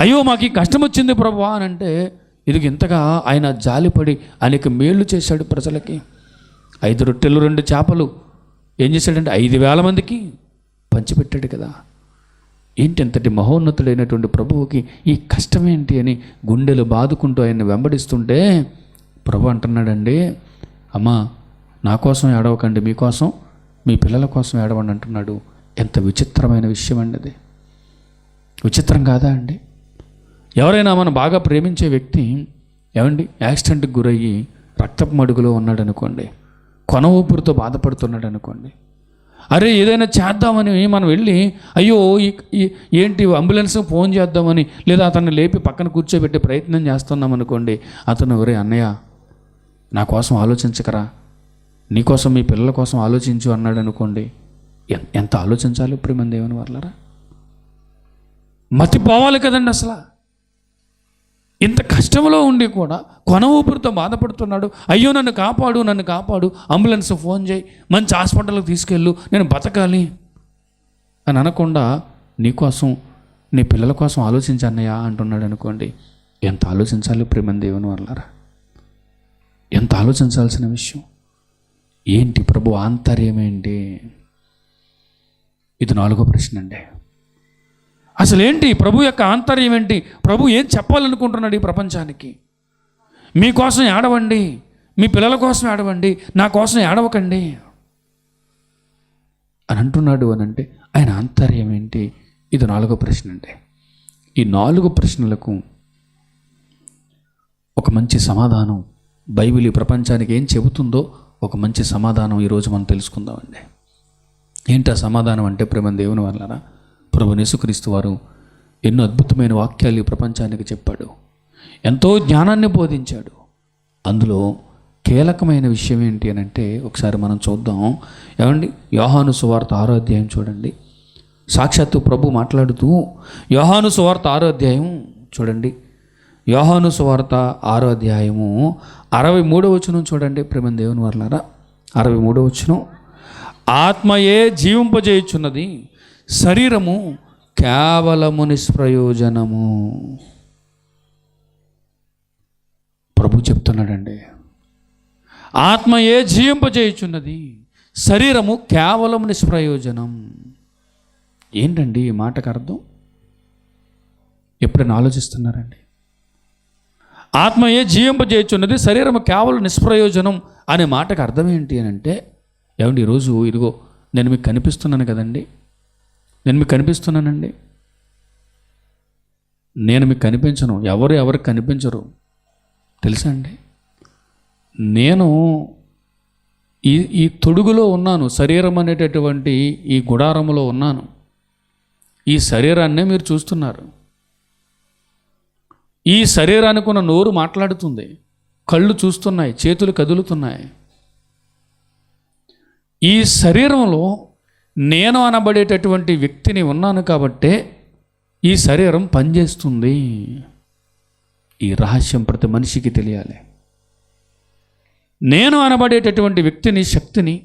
అయ్యో మాకు ఈ కష్టం వచ్చింది ప్రభు అని అంటే ఇది ఇంతగా ఆయన జాలిపడి అనేక మేళ్ళు చేశాడు ప్రజలకి. 5 రొట్టెలు 2 చేపలు ఏం చేశాడంటే 5,000 మందికి పంచిపెట్టాడు కదా. ఏంటి అంతటి మహోన్నతుడైనటువంటి ప్రభువుకి ఈ కష్టమేంటి అని గుండెలు బాదుకుంటూ ఆయన్ని వెంబడిస్తుంటే ప్రభు అంటున్నాడండి, అమ్మా నా కోసం ఏడవకండి, మీకోసం మీ పిల్లల కోసం ఏడవండి అంటున్నాడు. ఎంత విచిత్రమైన విషయం అండి అది. విచిత్రం కాదా అండి? ఎవరైనా మనం బాగా ప్రేమించే వ్యక్తి ఏమండి యాక్సిడెంట్కి గురయ్యి రక్తపు మడుగులో ఉన్నాడు అనుకోండి, కొన ఊపిరితో బాధపడుతున్నాడు అనుకోండి, అరే ఏదైనా చేద్దామని మనం వెళ్ళి అయ్యో ఏంటి అంబులెన్స్కి ఫోన్ చేద్దామని లేదా అతన్ని లేపి పక్కన కూర్చోబెట్టే ప్రయత్నం చేస్తున్నాం అనుకోండి, అతను ఒరే అన్నయ్య నా కోసం ఆలోచించకరా, నీకోసం మీ పిల్లల కోసం ఆలోచించు అన్నాడు అనుకోండి, ఎంత ఆలోచించాలి ఇప్పుడు మన దేవుని వాళ్ళరా? మతి పోవాలి కదండి. అసలు ఇంత కష్టంలో ఉండి కూడా కొన ఊపిరితో బాధపడుతున్నాడు. అయ్యో నన్ను కాపాడు, అంబులెన్స్ ఫోన్ చేయి, మంచి హాస్పిటల్కి తీసుకెళ్ళు, నేను బతకాలి అని అనకుండా నీకోసం నీ పిల్లల కోసం ఆలోచించన్నయ్యా అంటున్నాడు అనుకోండి, ఎంత ఆలోచించాలి ప్రేమ దేవుని వాళ్ళరా? ఎంత ఆలోచించాల్సిన విషయం. ఏంటి ప్రభు ఆంతర్యం ఏంటి? ఇది 4వ ప్రశ్న అండి. అసలు ఏంటి ప్రభు యొక్క ఆంతర్యం ఏంటి? ప్రభు ఏం చెప్పాలనుకుంటున్నాడు ఈ ప్రపంచానికి? మీకోసం ఏడవండి, మీ పిల్లల కోసం ఏడవండి, నా కోసం ఏడవకండి అని అంటున్నాడు అని అంటే ఆయన ఆంతర్యం ఏంటి? ఇది 4వ ప్రశ్న అండి. ఈ 4 ప్రశ్నలకు ఒక మంచి సమాధానం బైబిల్ ఈ ప్రపంచానికి ఏం చెబుతుందో ఒక మంచి సమాధానం ఈరోజు మనం తెలుసుకుందామండి. ఏంటి ఆ సమాధానం అంటే ప్రేమ దేవుని వలన ప్రభు యేసుక్రీస్తు వారు ఎన్నో అద్భుతమైన వాక్యాలు ఈ ప్రపంచానికి చెప్పాడు, ఎంతో జ్ఞానాన్ని బోధించాడు. అందులో కీలకమైన విషయం ఏంటి అని అంటే ఒకసారి మనం చూద్దాం. ఏమండి యోహాను సువార్త 6వ అధ్యాయం చూడండి. సాక్షాత్తు ప్రభు మాట్లాడుతూ యోహాను సువార్త 6వ అధ్యాయం చూడండి. యోహాను సువార్త 6వ అధ్యాయము 63వ వచనం చూడండి ప్రేమ దేవుని వర్లారా. 63వ వచనం, ఆత్మయే జీవింపజేయుచున్నది, శరీరము కేవలము నిష్ప్రయోజనము. ప్రభు చెప్తున్నాడండి, ఆత్మయే జీవింపజేయుచున్నది, శరీరము కేవలం నిష్ప్రయోజనం. ఏంటండి ఈ మాటకు అర్థం? ఎప్పుడైనా ఆలోచిస్తున్నారండి? ఆత్మయే జీవింపజేయుచున్నది, శరీరము కేవలం నిష్ప్రయోజనం అనే మాటకు అర్థం ఏంటి అని అంటే, ఏమండి ఈరోజు ఇదిగో నేను మీకు కనిపిస్తున్నాను కదండి, నేను మీకు కనిపిస్తున్నానండి. నేను మీకు కనిపించను, ఎవరికి కనిపించరు తెలుసా అండి. నేను ఈ తొడుగులో ఉన్నాను, శరీరం అనేటటువంటి ఈ గుడారములో ఉన్నాను. ఈ శరీరాన్నే మీరు చూస్తున్నారు. ఈ శరీరానికి ఉన్న నోరు మాట్లాడుతుంది, కళ్ళు చూస్తున్నాయి, చేతులు కదులుతున్నాయి. ఈ శరీరంలో నేను అనబడేటటువంటి వ్యక్తిని ఉన్నాను కాబట్టే ఈ శరీరం పనిచేస్తుంది. ఈ రహస్యం ప్రతి మనిషికి తెలియాలి. నేను అనబడేటటువంటి వ్యక్తిని, శక్తిని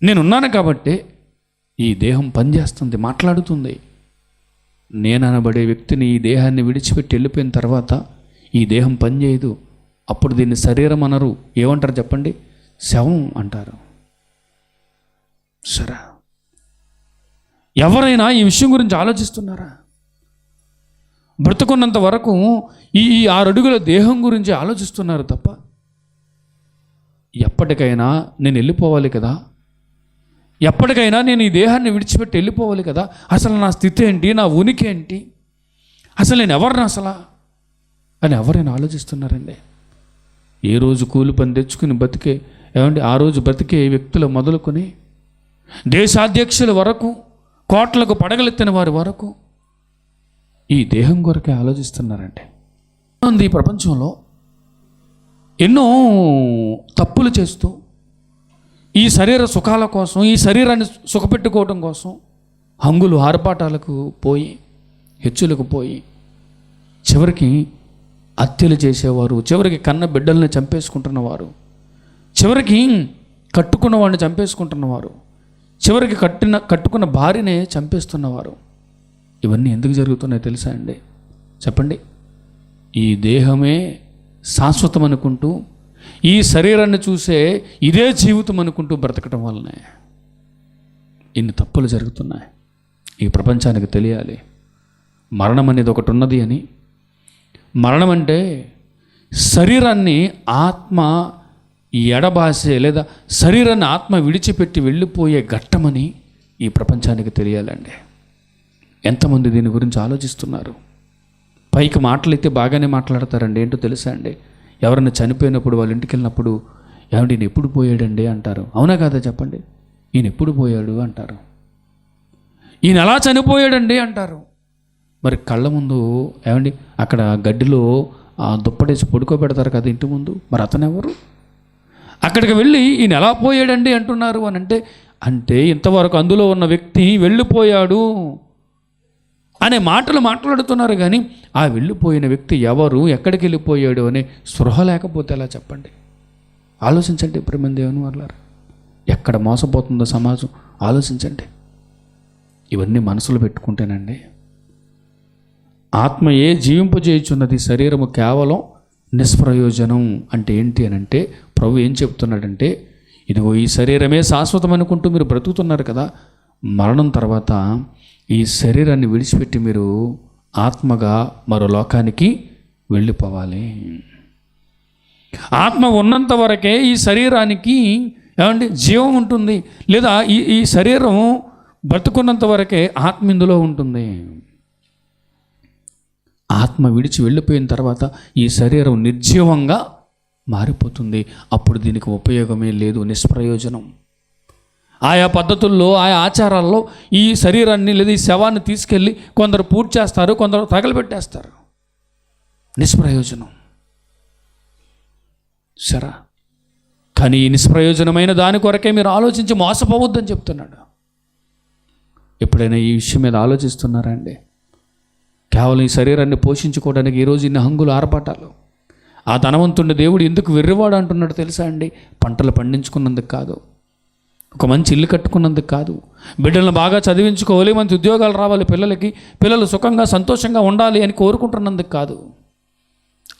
నేనున్నాను కాబట్టే ఈ దేహం పనిచేస్తుంది, మాట్లాడుతుంది. నేను అనబడే వ్యక్తిని, ఈ దేహాన్ని విడిచిపెట్టి వెళ్ళిపోయిన తర్వాత ఈ దేహం పనిచేయదు. అప్పుడు దీన్ని శరీరం అనరు, ఏమంటారు చెప్పండి? శవం అంటారు. సరే, ఎవరైనా ఈ విషయం గురించి ఆలోచిస్తున్నారా? బ్రతుకున్నంత వరకు ఈ 6 అడుగుల దేహం గురించి ఆలోచిస్తున్నారు తప్ప ఎప్పటికైనా నేను వెళ్ళిపోవాలి కదా, ఎప్పటికైనా నేను ఈ దేహాన్ని విడిచిపెట్టి వెళ్ళిపోవాలి కదా, అసలు నా స్థితి ఏంటి, నా ఉనికి ఏంటి, అసలు నేను ఎవరిని అసలు అని ఎవరైనా ఆలోచిస్తున్నారండి? ఏ రోజు కూలి పని తెచ్చుకుని బతికే, ఏమండి ఆ రోజు బతికే వ్యక్తులు మొదలుకొని దేశాధ్యక్షుల వరకు, కోట్లకు పడగలెత్తిన వారి వరకు ఈ దేహం కొరకే ఆలోచిస్తున్నారండి. ఈ ప్రపంచంలో ఎన్నో తప్పులు చేస్తూ ఈ శరీర సుఖాల కోసం, ఈ శరీరాన్ని సుఖపెట్టుకోవడం కోసం హంగులు ఆర్పాటాలకు పోయి, హెచ్చులకు పోయి, చివరికి హత్యలు చేసేవారు, చివరికి కన్న బిడ్డల్ని చంపేసుకుంటున్నవారు, చివరికి కట్టుకున్న వాడిని చంపేసుకుంటున్నవారు, చివరికి కట్టుకున్న భార్యనే చంపేస్తున్నవారు. ఇవన్నీ ఎందుకు జరుగుతున్నాయో తెలుసా అండి? చెప్పండి. ఈ దేహమే శాశ్వతం అనుకుంటూ, ఈ శరీరాన్ని చూసే ఇదే జీవితం అనుకుంటూ బ్రతకటం వల్లనే ఇన్ని తప్పులు జరుగుతున్నాయి. ఈ ప్రపంచానికి తెలియాలి మరణం అనేది ఒకటి ఉన్నది అని. మరణం అంటే శరీరాన్ని ఆత్మ ఎడబాసే లేదా శరీరాన్ని ఆత్మ విడిచిపెట్టి వెళ్ళిపోయే ఘట్టమని ఈ ప్రపంచానికి తెలియాలండి. ఎంతమంది దీని గురించి ఆలోచిస్తున్నారు? పైకి మాటలైతే బాగానే మాట్లాడతారండి. ఏంటో తెలుసా అండి, ఎవరైనా చనిపోయినప్పుడు వాళ్ళ ఇంటికి వెళ్ళినప్పుడు ఏమండి ఈయన ఎప్పుడు పోయాడండి అంటారు. అవునా కాదా చెప్పండి? ఈయన ఎప్పుడు పోయాడు అంటారు. ఈయన ఎలా చనిపోయాడండి అంటారు. మరి కళ్ళ ముందు ఏమండి అక్కడ గడ్డిలో దుప్పటేసి పడుకోబెడతారు కదా ఇంటి ముందు, మరి అతను ఎవరు? అక్కడికి వెళ్ళి ఈయన ఎలా పోయాడండి అంటున్నారు అని అంటే ఇంతవరకు అందులో ఉన్న వ్యక్తి వెళ్ళిపోయాడు అనే మాటలు మాట్లాడుతున్నారు. కానీ ఆ వెళ్ళిపోయిన వ్యక్తి ఎవరు, ఎక్కడికి వెళ్ళిపోయాడు అనే స్పృహ లేకపోతే ఎలా చెప్పండి? ఆలోచించండి ప్రియమైన దేవుని వాళ్ళారా, ఎక్కడ మోసపోతుందో సమాజం ఆలోచించండి. ఇవన్నీ మనసులో పెట్టుకుంటేనండి ఆత్మయే జీవింపజేయుచున్నది, శరీరము కేవలం నిష్ప్రయోజనం. అంటే ఏంటి అని అంటే ప్రభు ఏం చెప్తున్నాడంటే, ఇదిగో ఈ శరీరమే శాశ్వతం అనుకుంటూ మీరు బ్రతుకుతున్నారు కదా, మరణం తర్వాత ఈ శరీరాన్ని విడిచిపెట్టి మీరు ఆత్మగా మరో లోకానికి వెళ్ళిపోవాలి. ఆత్మ ఉన్నంత వరకే ఈ శరీరానికి ఏమంటే జీవం ఉంటుంది, లేదా ఈ శరీరం బ్రతుకున్నంత వరకే ఆత్మ ఇందులో ఉంటుంది. ఆత్మ విడిచి వెళ్ళిపోయిన తర్వాత ఈ శరీరం నిర్జీవంగా మారిపోతుంది. అప్పుడు దీనికి ఉపయోగమే లేదు, నిష్ప్రయోజనం. ఆయా పద్ధతుల్లో ఆయా ఆచారాల్లో ఈ శరీరాన్ని లేదా ఈ శవాన్ని తీసుకెళ్ళి కొందరు పూజ చేస్తారు, కొందరు తగలబెట్టేస్తారు. నిష్ప్రయోజనం సరే. కానీ ఈ నిష్ప్రయోజనమైన దాని కొరకే మీరు ఆలోచించి మోసపోవద్దని చెప్తున్నాడు. ఎప్పుడైనా ఈ విషయం మీద ఆలోచిస్తున్నారా అండి? కేవలం ఈ శరీరాన్ని పోషించుకోవడానికి ఈరోజు ఇన్ని హంగులు ఆర్భాటాలు. ఆ ధనవంతుడిని దేవుడు ఎందుకు వెర్రివాడు అంటున్నాడు తెలుసా అండి? పంటలు పండించుకున్నందుకు కాదు, ఒక మంచి ఇల్లు కట్టుకున్నందుకు కాదు, బిడ్డలను బాగా చదివించుకోవాలి, మంచి ఉద్యోగాలు రావాలి పిల్లలకి, పిల్లలు సుఖంగా సంతోషంగా ఉండాలి అని కోరుకుంటున్నందుకు కాదు.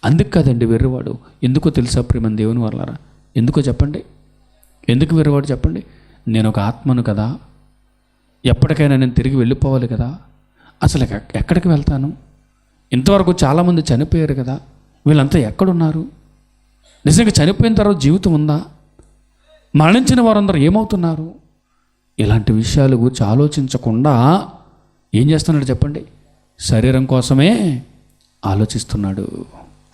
అందుకు కాదండి వెర్రివాడు. ఎందుకో తెలుసా ప్రియమైన దేవుని వాళ్ళారా? ఎందుకో చెప్పండి? ఎందుకు వెర్రివాడు చెప్పండి? నేను ఒక ఆత్మను కదా, ఎప్పటికైనా నేను తిరిగి వెళ్ళిపోవాలి కదా, అసలు ఎక్కడికి వెళ్తాను? ఇంతవరకు చాలామంది చనిపోయారు కదా, వీళ్ళంతా ఎక్కడున్నారు? నిజంగా చనిపోయిన తర్వాత జీవితం ఉందా? మరణించిన వారందరూ ఏమవుతున్నారు? ఇలాంటి విషయాల గురించి ఆలోచించకుండా ఏం చేస్తున్నాడు చెప్పండి? శరీరం కోసమే ఆలోచిస్తున్నాడు.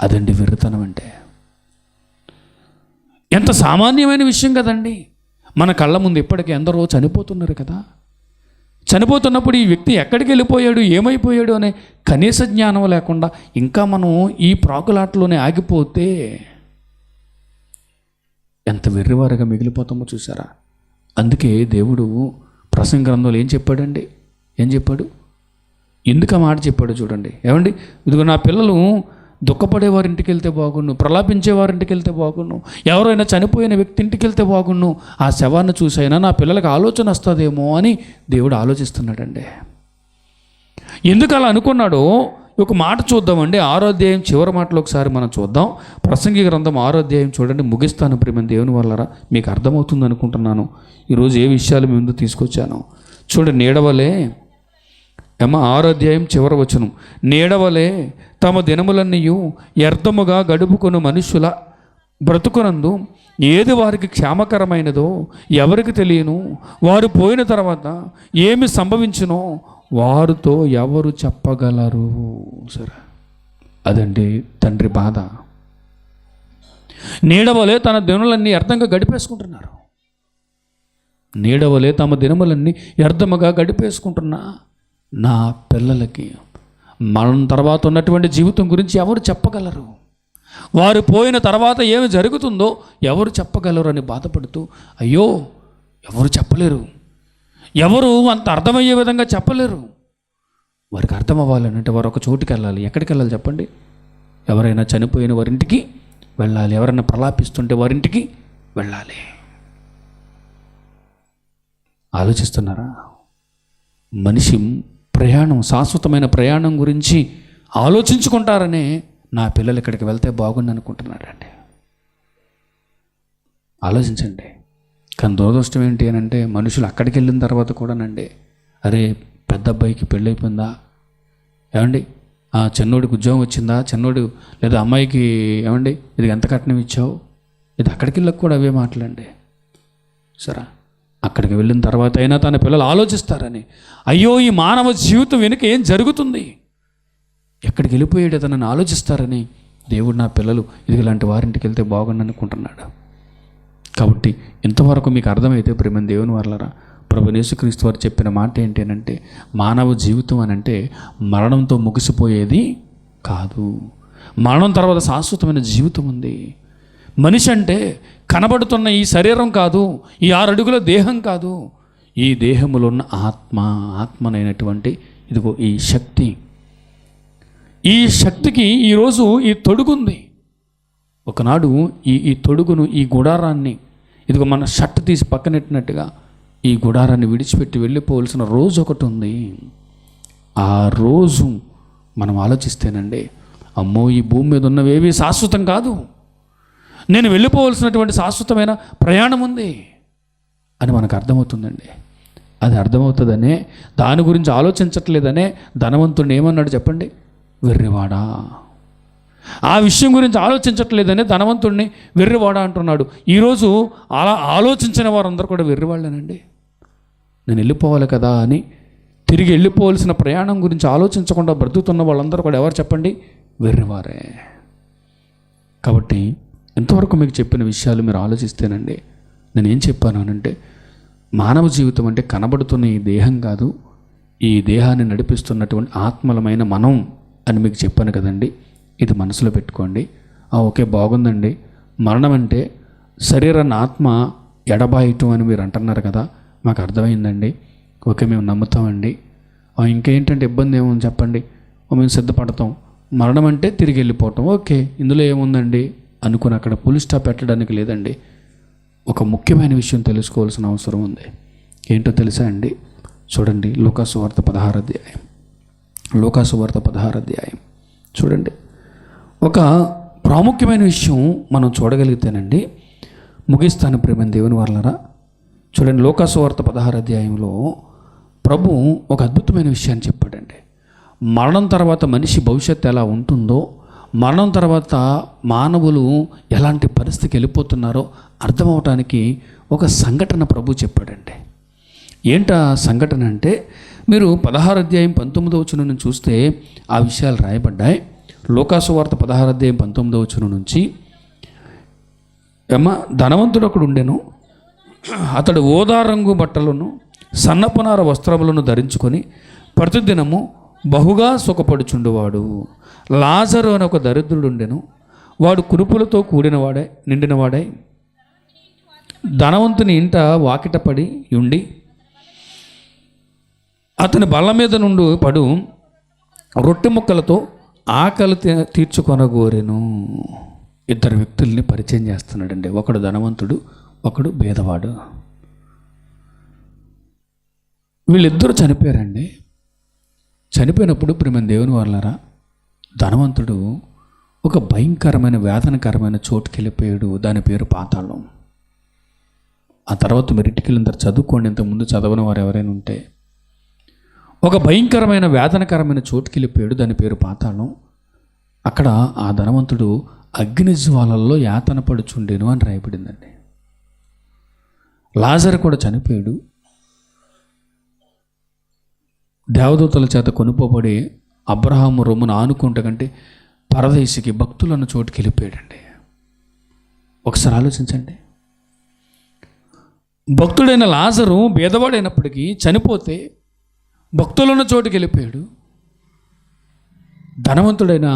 అదండి వెర్రితనం అంటే. ఎంత సామాన్యమైన విషయం కదండి. మన కళ్ళ ముందు ఇప్పటికీ ఎందరో చనిపోతున్నారు కదా. చనిపోతున్నప్పుడు ఈ వ్యక్తి ఎక్కడికి వెళ్ళిపోయాడు, ఏమైపోయాడు అనే కనీస జ్ఞానం లేకుండా ఇంకా మనం ఈ ప్రాకులాటలోనే ఆగిపోతే ఎంత వెర్రివారుగా మిగిలిపోతామో చూసారా? అందుకే దేవుడు ప్రసంగ గ్రంథంలో ఏం చెప్పాడండి? ఏం చెప్పాడు? ఎందుకు ఆ మాట చెప్పాడు చూడండి. ఏమండి, ఇదిగో నా పిల్లలు దుఃఖపడే వారింటికి వెళ్తే బాగుండు, ప్రలాపించే వారింటికి వెళ్తే బాగుండు, ఎవరైనా చనిపోయిన వ్యక్తి ఇంటికి వెళ్తే బాగుండు, ఆ శవాన్ని చూసైనా నా పిల్లలకు ఆలోచన వస్తుందేమో అని దేవుడు ఆలోచిస్తున్నాడండి. ఎందుకు అలా అనుకున్నాడో ఒక మాట చూద్దామండి. 6వ అధ్యాయం చివరి మాటలో ఒకసారి మనం చూద్దాం. ప్రసంగి గ్రంథం 6వ అధ్యాయం చూడండి. ముగిస్తాను ప్రియమైన దేవుని వల్లరా, మీకు అర్థమవుతుంది అనుకుంటున్నాను ఈరోజు ఏ విషయాలు మీ ముందు తీసుకొచ్చాను. చూడండి, నీడవలే 6వ అధ్యాయం చివరి వచనం, నీడవలే తమ దినములన్నీయు వ్యర్థముగా గడుపుకొను మనుషుల బ్రతుకునందు ఏది వారికి క్షేమకరమైనదో ఎవరికి తెలియను, వారు పోయిన తర్వాత ఏమి సంభవించునో వారితో ఎవరు చెప్పగలరు. సరే, అదండి తండ్రి బాధ. నీడవలే తన దినములన్నీ వ్యర్థంగా గడిపేసుకుంటున్నారు. నీడవలే తమ దినములన్నీ వ్యర్థముగా గడిపేసుకుంటున్నా నా పిల్లలకి మరణం తర్వాత ఉన్నటువంటి జీవితం గురించి ఎవరు చెప్పగలరు? వారు పోయిన తర్వాత ఏమి జరుగుతుందో ఎవరు చెప్పగలరు అని బాధపడుతూ, అయ్యో ఎవరు చెప్పలేరు, ఎవరు అంత అర్థమయ్యే విధంగా చెప్పలేరు. వారికి అర్థం అవ్వాలంటే వారు ఒక చోటుకి వెళ్ళాలి. ఎక్కడికి వెళ్ళాలి చెప్పండి? ఎవరైనా చనిపోయిన వారింటికి వెళ్ళాలి, ఎవరైనా ప్రలాపిస్తుంటే వారింటికి వెళ్ళాలి. ఆలోచిస్తున్నారా? మనిషి ప్రయాణం, శాశ్వతమైన ప్రయాణం గురించి ఆలోచించుకుంటారనే నా పిల్లలు ఇక్కడికి వెళ్తే బాగుంది అనుకుంటున్నాడండి. ఆలోచించండి. కానీ దురదృష్టం ఏంటి అని అంటే మనుషులు అక్కడికి వెళ్ళిన తర్వాత కూడానండి, అరే పెద్ద అబ్బాయికి పెళ్ళైపోయిందా? ఏమండి చిన్నోడికి ఉద్యోగం వచ్చిందా? చిన్నోడు లేదా అమ్మాయికి ఏమండి ఇది ఎంత కట్నం ఇచ్చావు? ఇది అక్కడికి వెళ్ళక కూడా అవే మాటలండి. సరే, అక్కడికి వెళ్ళిన తర్వాత అయినా తన పిల్లలు ఆలోచిస్తారని, అయ్యో ఈ మానవ జీవితం వెనుక ఏం జరుగుతుంది, ఎక్కడికి వెళ్ళిపోయాడు తనని ఆలోచిస్తారని దేవుడు నా పిల్లలు ఇలాంటి వారింటికి వెళ్తే బాగుండు అనుకుంటున్నాడు. కాబట్టి ఇంతవరకు మీకు అర్థమైతే ప్రేమ దేవుని వాళ్ళరా, ప్రభువైన యేసుక్రీస్తు వారు చెప్పిన మాట ఏంటంటే, మానవ జీవితం అని అంటే మరణంతో ముగిసిపోయేది కాదు. మరణం తర్వాత శాశ్వతమైన జీవితం ఉంది. మనిషి అంటే కనబడుతున్న ఈ శరీరం కాదు, ఈ 6 అడుగుల దేహం కాదు, ఈ దేహములో ఉన్న ఆత్మనైనటువంటి ఇదిగో ఈ శక్తి. ఈ శక్తికి ఈరోజు ఈ తొడుగుంది. ఒకనాడు ఈ తొడుగును, ఈ గుడారాన్ని ఇదిగో మన షర్ట్ తీసి పక్కనెట్టినట్టుగా ఈ గుడారాన్ని విడిచిపెట్టి వెళ్ళిపోవలసిన రోజు ఒకటి ఉంది. ఆ రోజు మనం ఆలోచిస్తేనండి, అమ్మో ఈ భూమి మీద ఉన్నవేవి శాశ్వతం కాదు, నేను వెళ్ళిపోవలసినటువంటి శాశ్వతమైన ప్రయాణం ఉంది అని మనకు అర్థమవుతుందండి. అది అర్థమవుతుందనే, దాని గురించి ఆలోచించట్లేదనే ధనవంతుడిని ఏమన్నాడు చెప్పండి? వెర్రివాడా. ఆ విషయం గురించి ఆలోచించట్లేదనే ధనవంతుడిని వెర్రివాడా అంటున్నాడు. ఈరోజు అలా ఆలోచించిన వారందరూ కూడా వెర్రివాళ్ళేనండి. నేను వెళ్ళిపోవాలి కదా అని తిరిగి వెళ్ళిపోవలసిన ప్రయాణం గురించి ఆలోచించకుండా బ్రతుకుతున్న వాళ్ళందరూ కూడా ఎవరు చెప్పండి? వెర్రివారే. కాబట్టి ఇంతవరకు మీకు చెప్పిన విషయాలు మీరు ఆలోచిస్తేనండి, నేనేం చెప్పాను అనంటే, మానవ జీవితం అంటే కనబడుతున్న ఈ దేహం కాదు, ఈ దేహాన్ని నడిపిస్తున్నటువంటి ఆత్మలమైన మనం అని మీకు చెప్పాను కదండి. ఇది మనసులో పెట్టుకోండి. ఓకే, బాగుందండి. మరణం అంటే శరీరాన్ని ఆత్మ ఎడబాయటం అని మీరు అంటున్నారు కదా, మాకు అర్థమైందండి. ఓకే, మేము నమ్ముతామండి. ఇంకేంటంటే ఇబ్బంది ఏముంది చెప్పండి, మేము సిద్ధపడతాం. మరణం అంటే తిరిగి వెళ్ళిపోవటం, ఓకే, ఇందులో ఏముందండి అనుకుని అక్కడ పులి స్టాప్ పెట్టడానికి లేదండి. ఒక ముఖ్యమైన విషయం తెలుసుకోవాల్సిన అవసరం ఉంది. ఏంటో తెలుసా అండి? చూడండి, లూకాసు వార్త 16వ అధ్యాయం. లూకాసు వార్త 16వ అధ్యాయం చూడండి. ఒక ప్రాముఖ్యమైన విషయం మనం చూడగలిగితేనండి ముగిస్తాను ప్రేమ దేవుని వాళ్ళరా. చూడండి, లూకాసు వార్త 16వ అధ్యాయంలో ప్రభు ఒక అద్భుతమైన విషయాన్ని చెప్పాడండి. మరణం తర్వాత మనిషి భవిష్యత్తు ఎలా ఉంటుందో, మరణం తర్వాత మానవులు ఎలాంటి పరిస్థితికి వెళ్ళిపోతున్నారో అర్థమవటానికి ఒక సంఘటన ప్రభు చెప్పాడండి. ఏంటా సంఘటన అంటే, మీరు 16వ అధ్యాయం 19వ వచనం నుంచి చూస్తే ఆ విషయాలు రాయబడ్డాయి. లూకాసు వార్త 16వ అధ్యాయం 19వ వచనం నుంచి, ధనవంతుడు ఒకడు ఉండెను, అతడు ఓదా రంగు బట్టలను సన్నపనార వస్త్రములను ధరించుకొని ప్రతిదినము బహుగా సుఖపడుచుండువాడు. లాజరు అని ఒక దరిద్రుడు ఉండెను, వాడు కురుపులతో నిండినవాడై ధనవంతుని ఇంట వాకిట పడి ఉండి అతని బల్ల మీద నుండి పడు రొట్టె ముక్కలతో ఆకలి తీర్చుకొనగోరెను. 2 వ్యక్తుల్ని పరిచయం చేస్తున్నాడండి. ఒకడు ధనవంతుడు, ఒకడు భేదవాడు. వీళ్ళిద్దరూ చనిపోయారండి. చనిపోయినప్పుడు ప్రేమ దేవుని వాళ్ళరా, ధనవంతుడు ఒక భయంకరమైన వేదనకరమైన చోటుకి వెళ్ళిపోయాడు. దాని పేరు పాతాళం. ఆ తర్వాత మీరు ఇంటికి వెళ్ళిన తర్వాత చదువుకోండి, ఇంతకుముందు చదవని వారు ఎవరైనా ఉంటే. ఒక భయంకరమైన వేదనకరమైన చోటుకి వెళ్ళిపోయాడు, దాని పేరు పాతాళం. అక్కడ ఆ ధనవంతుడు అగ్ని జ్వాలల్లో యాతన పడుచుండేను అని రాయబడిందండి. లాజరు కూడా చనిపోయాడు. దేవదూతల చేత కొనుపోబడి అబ్రహాము రొమ్మును ఆనుకుంటకంటే పరదేశికి భక్తులను చోటుకి వెళ్ళిపోయాడండి. ఒకసారి ఆలోచించండి. భక్తుడైన లాజరు భేదవాడైనప్పటికీ చనిపోతే భక్తులను చోటుకి వెళ్ళిపోయాడు. ధనవంతుడైన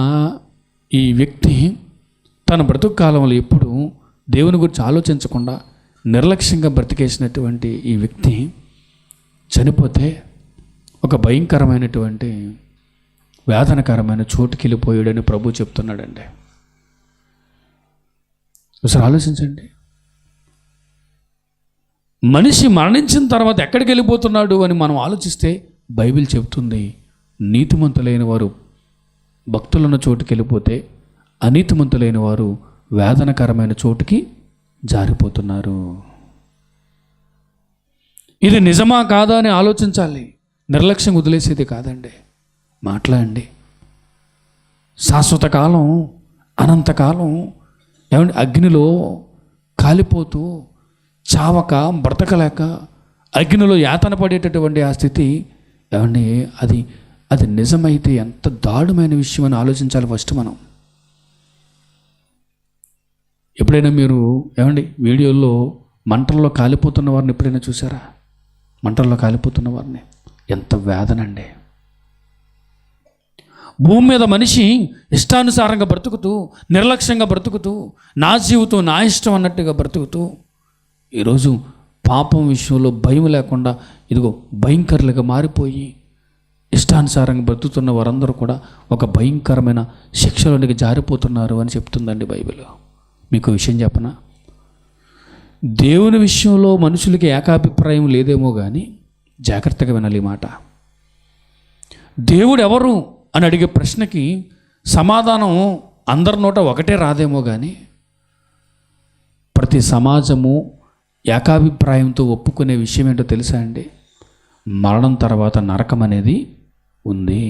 ఈ వ్యక్తి తన బ్రతుకు కాలంలో ఎప్పుడు దేవుని గురించి ఆలోచించకుండా నిర్లక్ష్యంగా బ్రతికేసినటువంటి ఈ వ్యక్తి చనిపోతే ఒక భయంకరమైనటువంటి వేదనకరమైన చోటుకి వెళ్ళిపోయాడని ప్రభు చెప్తున్నాడండి. ఒకసారి ఆలోచించండి. మనిషి మరణించిన తర్వాత ఎక్కడికి వెళ్ళిపోతున్నాడు అని మనం ఆలోచిస్తే బైబిల్ చెప్తుంది, నీతిమంతులైన వారు భక్తులున్న చోటుకి వెళ్ళిపోతే అనీతిమంతులైన వారు వేదనకరమైన చోటుకి జారిపోతున్నారు. ఇది నిజమా కాదా అని ఆలోచించాలి. నిర్లక్ష్యం వదిలేసేది కాదండి. మాట్లాడండి. శాశ్వత కాలం, అనంతకాలం ఏమండి అగ్నిలో కాలిపోతూ చావక బ్రతకలేక అగ్నిలో యాతన పడేటటువంటి ఆ స్థితి ఏమండి, అది నిజమైతే ఎంత దారుణమైన విషయం అని ఆలోచించాలి ఫస్ట్ మనం. ఎప్పుడైనా మీరు ఏమండి వీడియోల్లో మంటల్లో కాలిపోతున్న వారిని ఎప్పుడైనా చూసారా? మంటల్లో కాలిపోతున్న వారిని ఎంత వేదనండి. భూమి మీద మనిషి ఇష్టానుసారంగా బ్రతుకుతూ, నిర్లక్ష్యంగా బ్రతుకుతూ, నా జీవితం నా ఇష్టం అన్నట్టుగా బ్రతుకుతూ, ఈరోజు పాపం విషయంలో భయం లేకుండా ఇదిగో భయంకరులుగా మారిపోయి ఇష్టానుసారంగా బ్రతుకుతున్న వారందరూ కూడా ఒక భయంకరమైన శిక్షలోనికి జారిపోతున్నారు అని చెప్తుందండి బైబిల్. మీకు విషయం చెప్పనా? దేవుని విషయంలో మనుషులకి ఏకాభిప్రాయం లేదేమో కానీ జాగ్రత్తగా వినాలి ఈ మాట. దేవుడు ఎవరు అని అడిగే ప్రశ్నకి సమాధానం అందరి నోట ఒకటే రాదేమో కానీ ప్రతి సమాజము ఏకాభిప్రాయంతో ఒప్పుకునే విషయం ఏంటో తెలుసా అండి? మరణం తర్వాత నరకం అనేది ఉంది.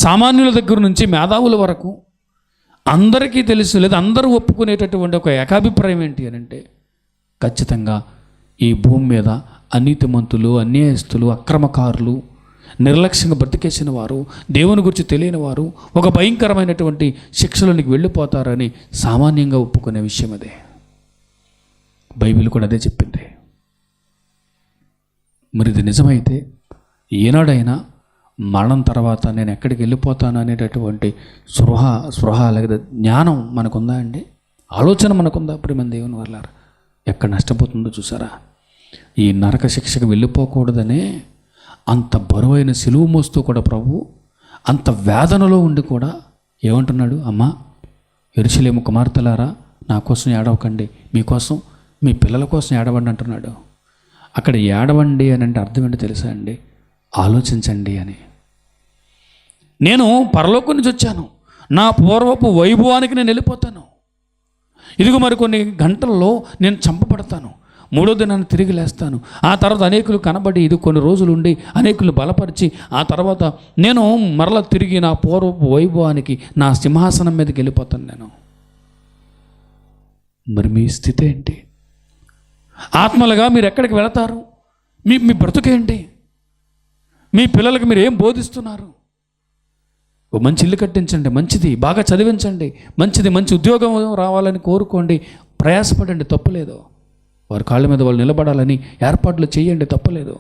సామాన్యుల దగ్గర నుంచి మేధావుల వరకు అందరికీ తెలుసు, లేదా అందరూ ఒప్పుకునేటటువంటి ఒక ఏకాభిప్రాయం ఏంటి అని అంటే ఖచ్చితంగా ఈ భూమి మీద అనీతిమంతులు, అన్యాయస్తులు, అక్రమకారులు, నిర్లక్ష్యంగా బ్రతికేసిన వారు, దేవుని గురించి తెలియని వారు ఒక భయంకరమైనటువంటి శిక్షలోనికి వెళ్ళిపోతారని సామాన్యంగా ఒప్పుకునే విషయం అదే. బైబిల్ కూడా అదే చెప్పింది. మరి ఇది నిజమైతే ఏనాడైనా మరణం తర్వాత నేను ఎక్కడికి వెళ్ళిపోతాను అనేటటువంటి స్పృహ లేదా జ్ఞానం మనకుందా అండి? ఆలోచన మనకుందా? ప్రియమైన దేవుని వాళ్ళారా, ఎక్కడ నష్టపోతుందో చూసారా? ఈ నరక శిక్షకు వెళ్ళిపోకూడదనే అంత బరువైన సిలువ మోస్తూ కూడా ప్రభు అంత వేదనలో ఉండి కూడా ఏమంటున్నాడు? అమ్మా యెరూషలేము కుమార్తెలారా, నా కోసం ఏడవకండి, మీకోసం మీ పిల్లల కోసం ఏడవండి అంటున్నాడు. అక్కడ ఏడవండి అని అంటే అర్థం ఏంటో తెలుసా అండి? ఆలోచించండి అని. నేను పరలోకం నుంచి వచ్చాను, నా పూర్వపు వైభవానికి నేను వెళ్ళిపోతాను. ఇదిగో మరికొన్ని గంటల్లో నేను చంపబడతాను, మూడో దినాన్ని తిరిగి లేస్తాను. ఆ తర్వాత అనేకులు కనబడి ఇది కొన్ని రోజులు ఉండి అనేకులు బలపరిచి ఆ తర్వాత నేను మరల తిరిగి నా పూర్వపు వైభవానికి, నా సింహాసనం మీదకి వెళ్ళిపోతాను నేను. మరి మీ స్థితి ఏంటి? ఆత్మలుగా మీరు ఎక్కడికి వెళతారు? మీ బ్రతుకేంటి? మీ పిల్లలకు మీరు ఏం బోధిస్తున్నారు? ఓ మంచి ఇల్లు కట్టించండి, మంచిది, బాగా చదివించండి, మంచిది, మంచి ఉద్యోగం రావాలని కోరుకోండి, ప్రయాసపడండి, తప్పులేదు. వారి కాళ్ళ మీద వాళ్ళు నిలబడాలని ఏర్పాట్లు చేయండి, తప్పులేదు.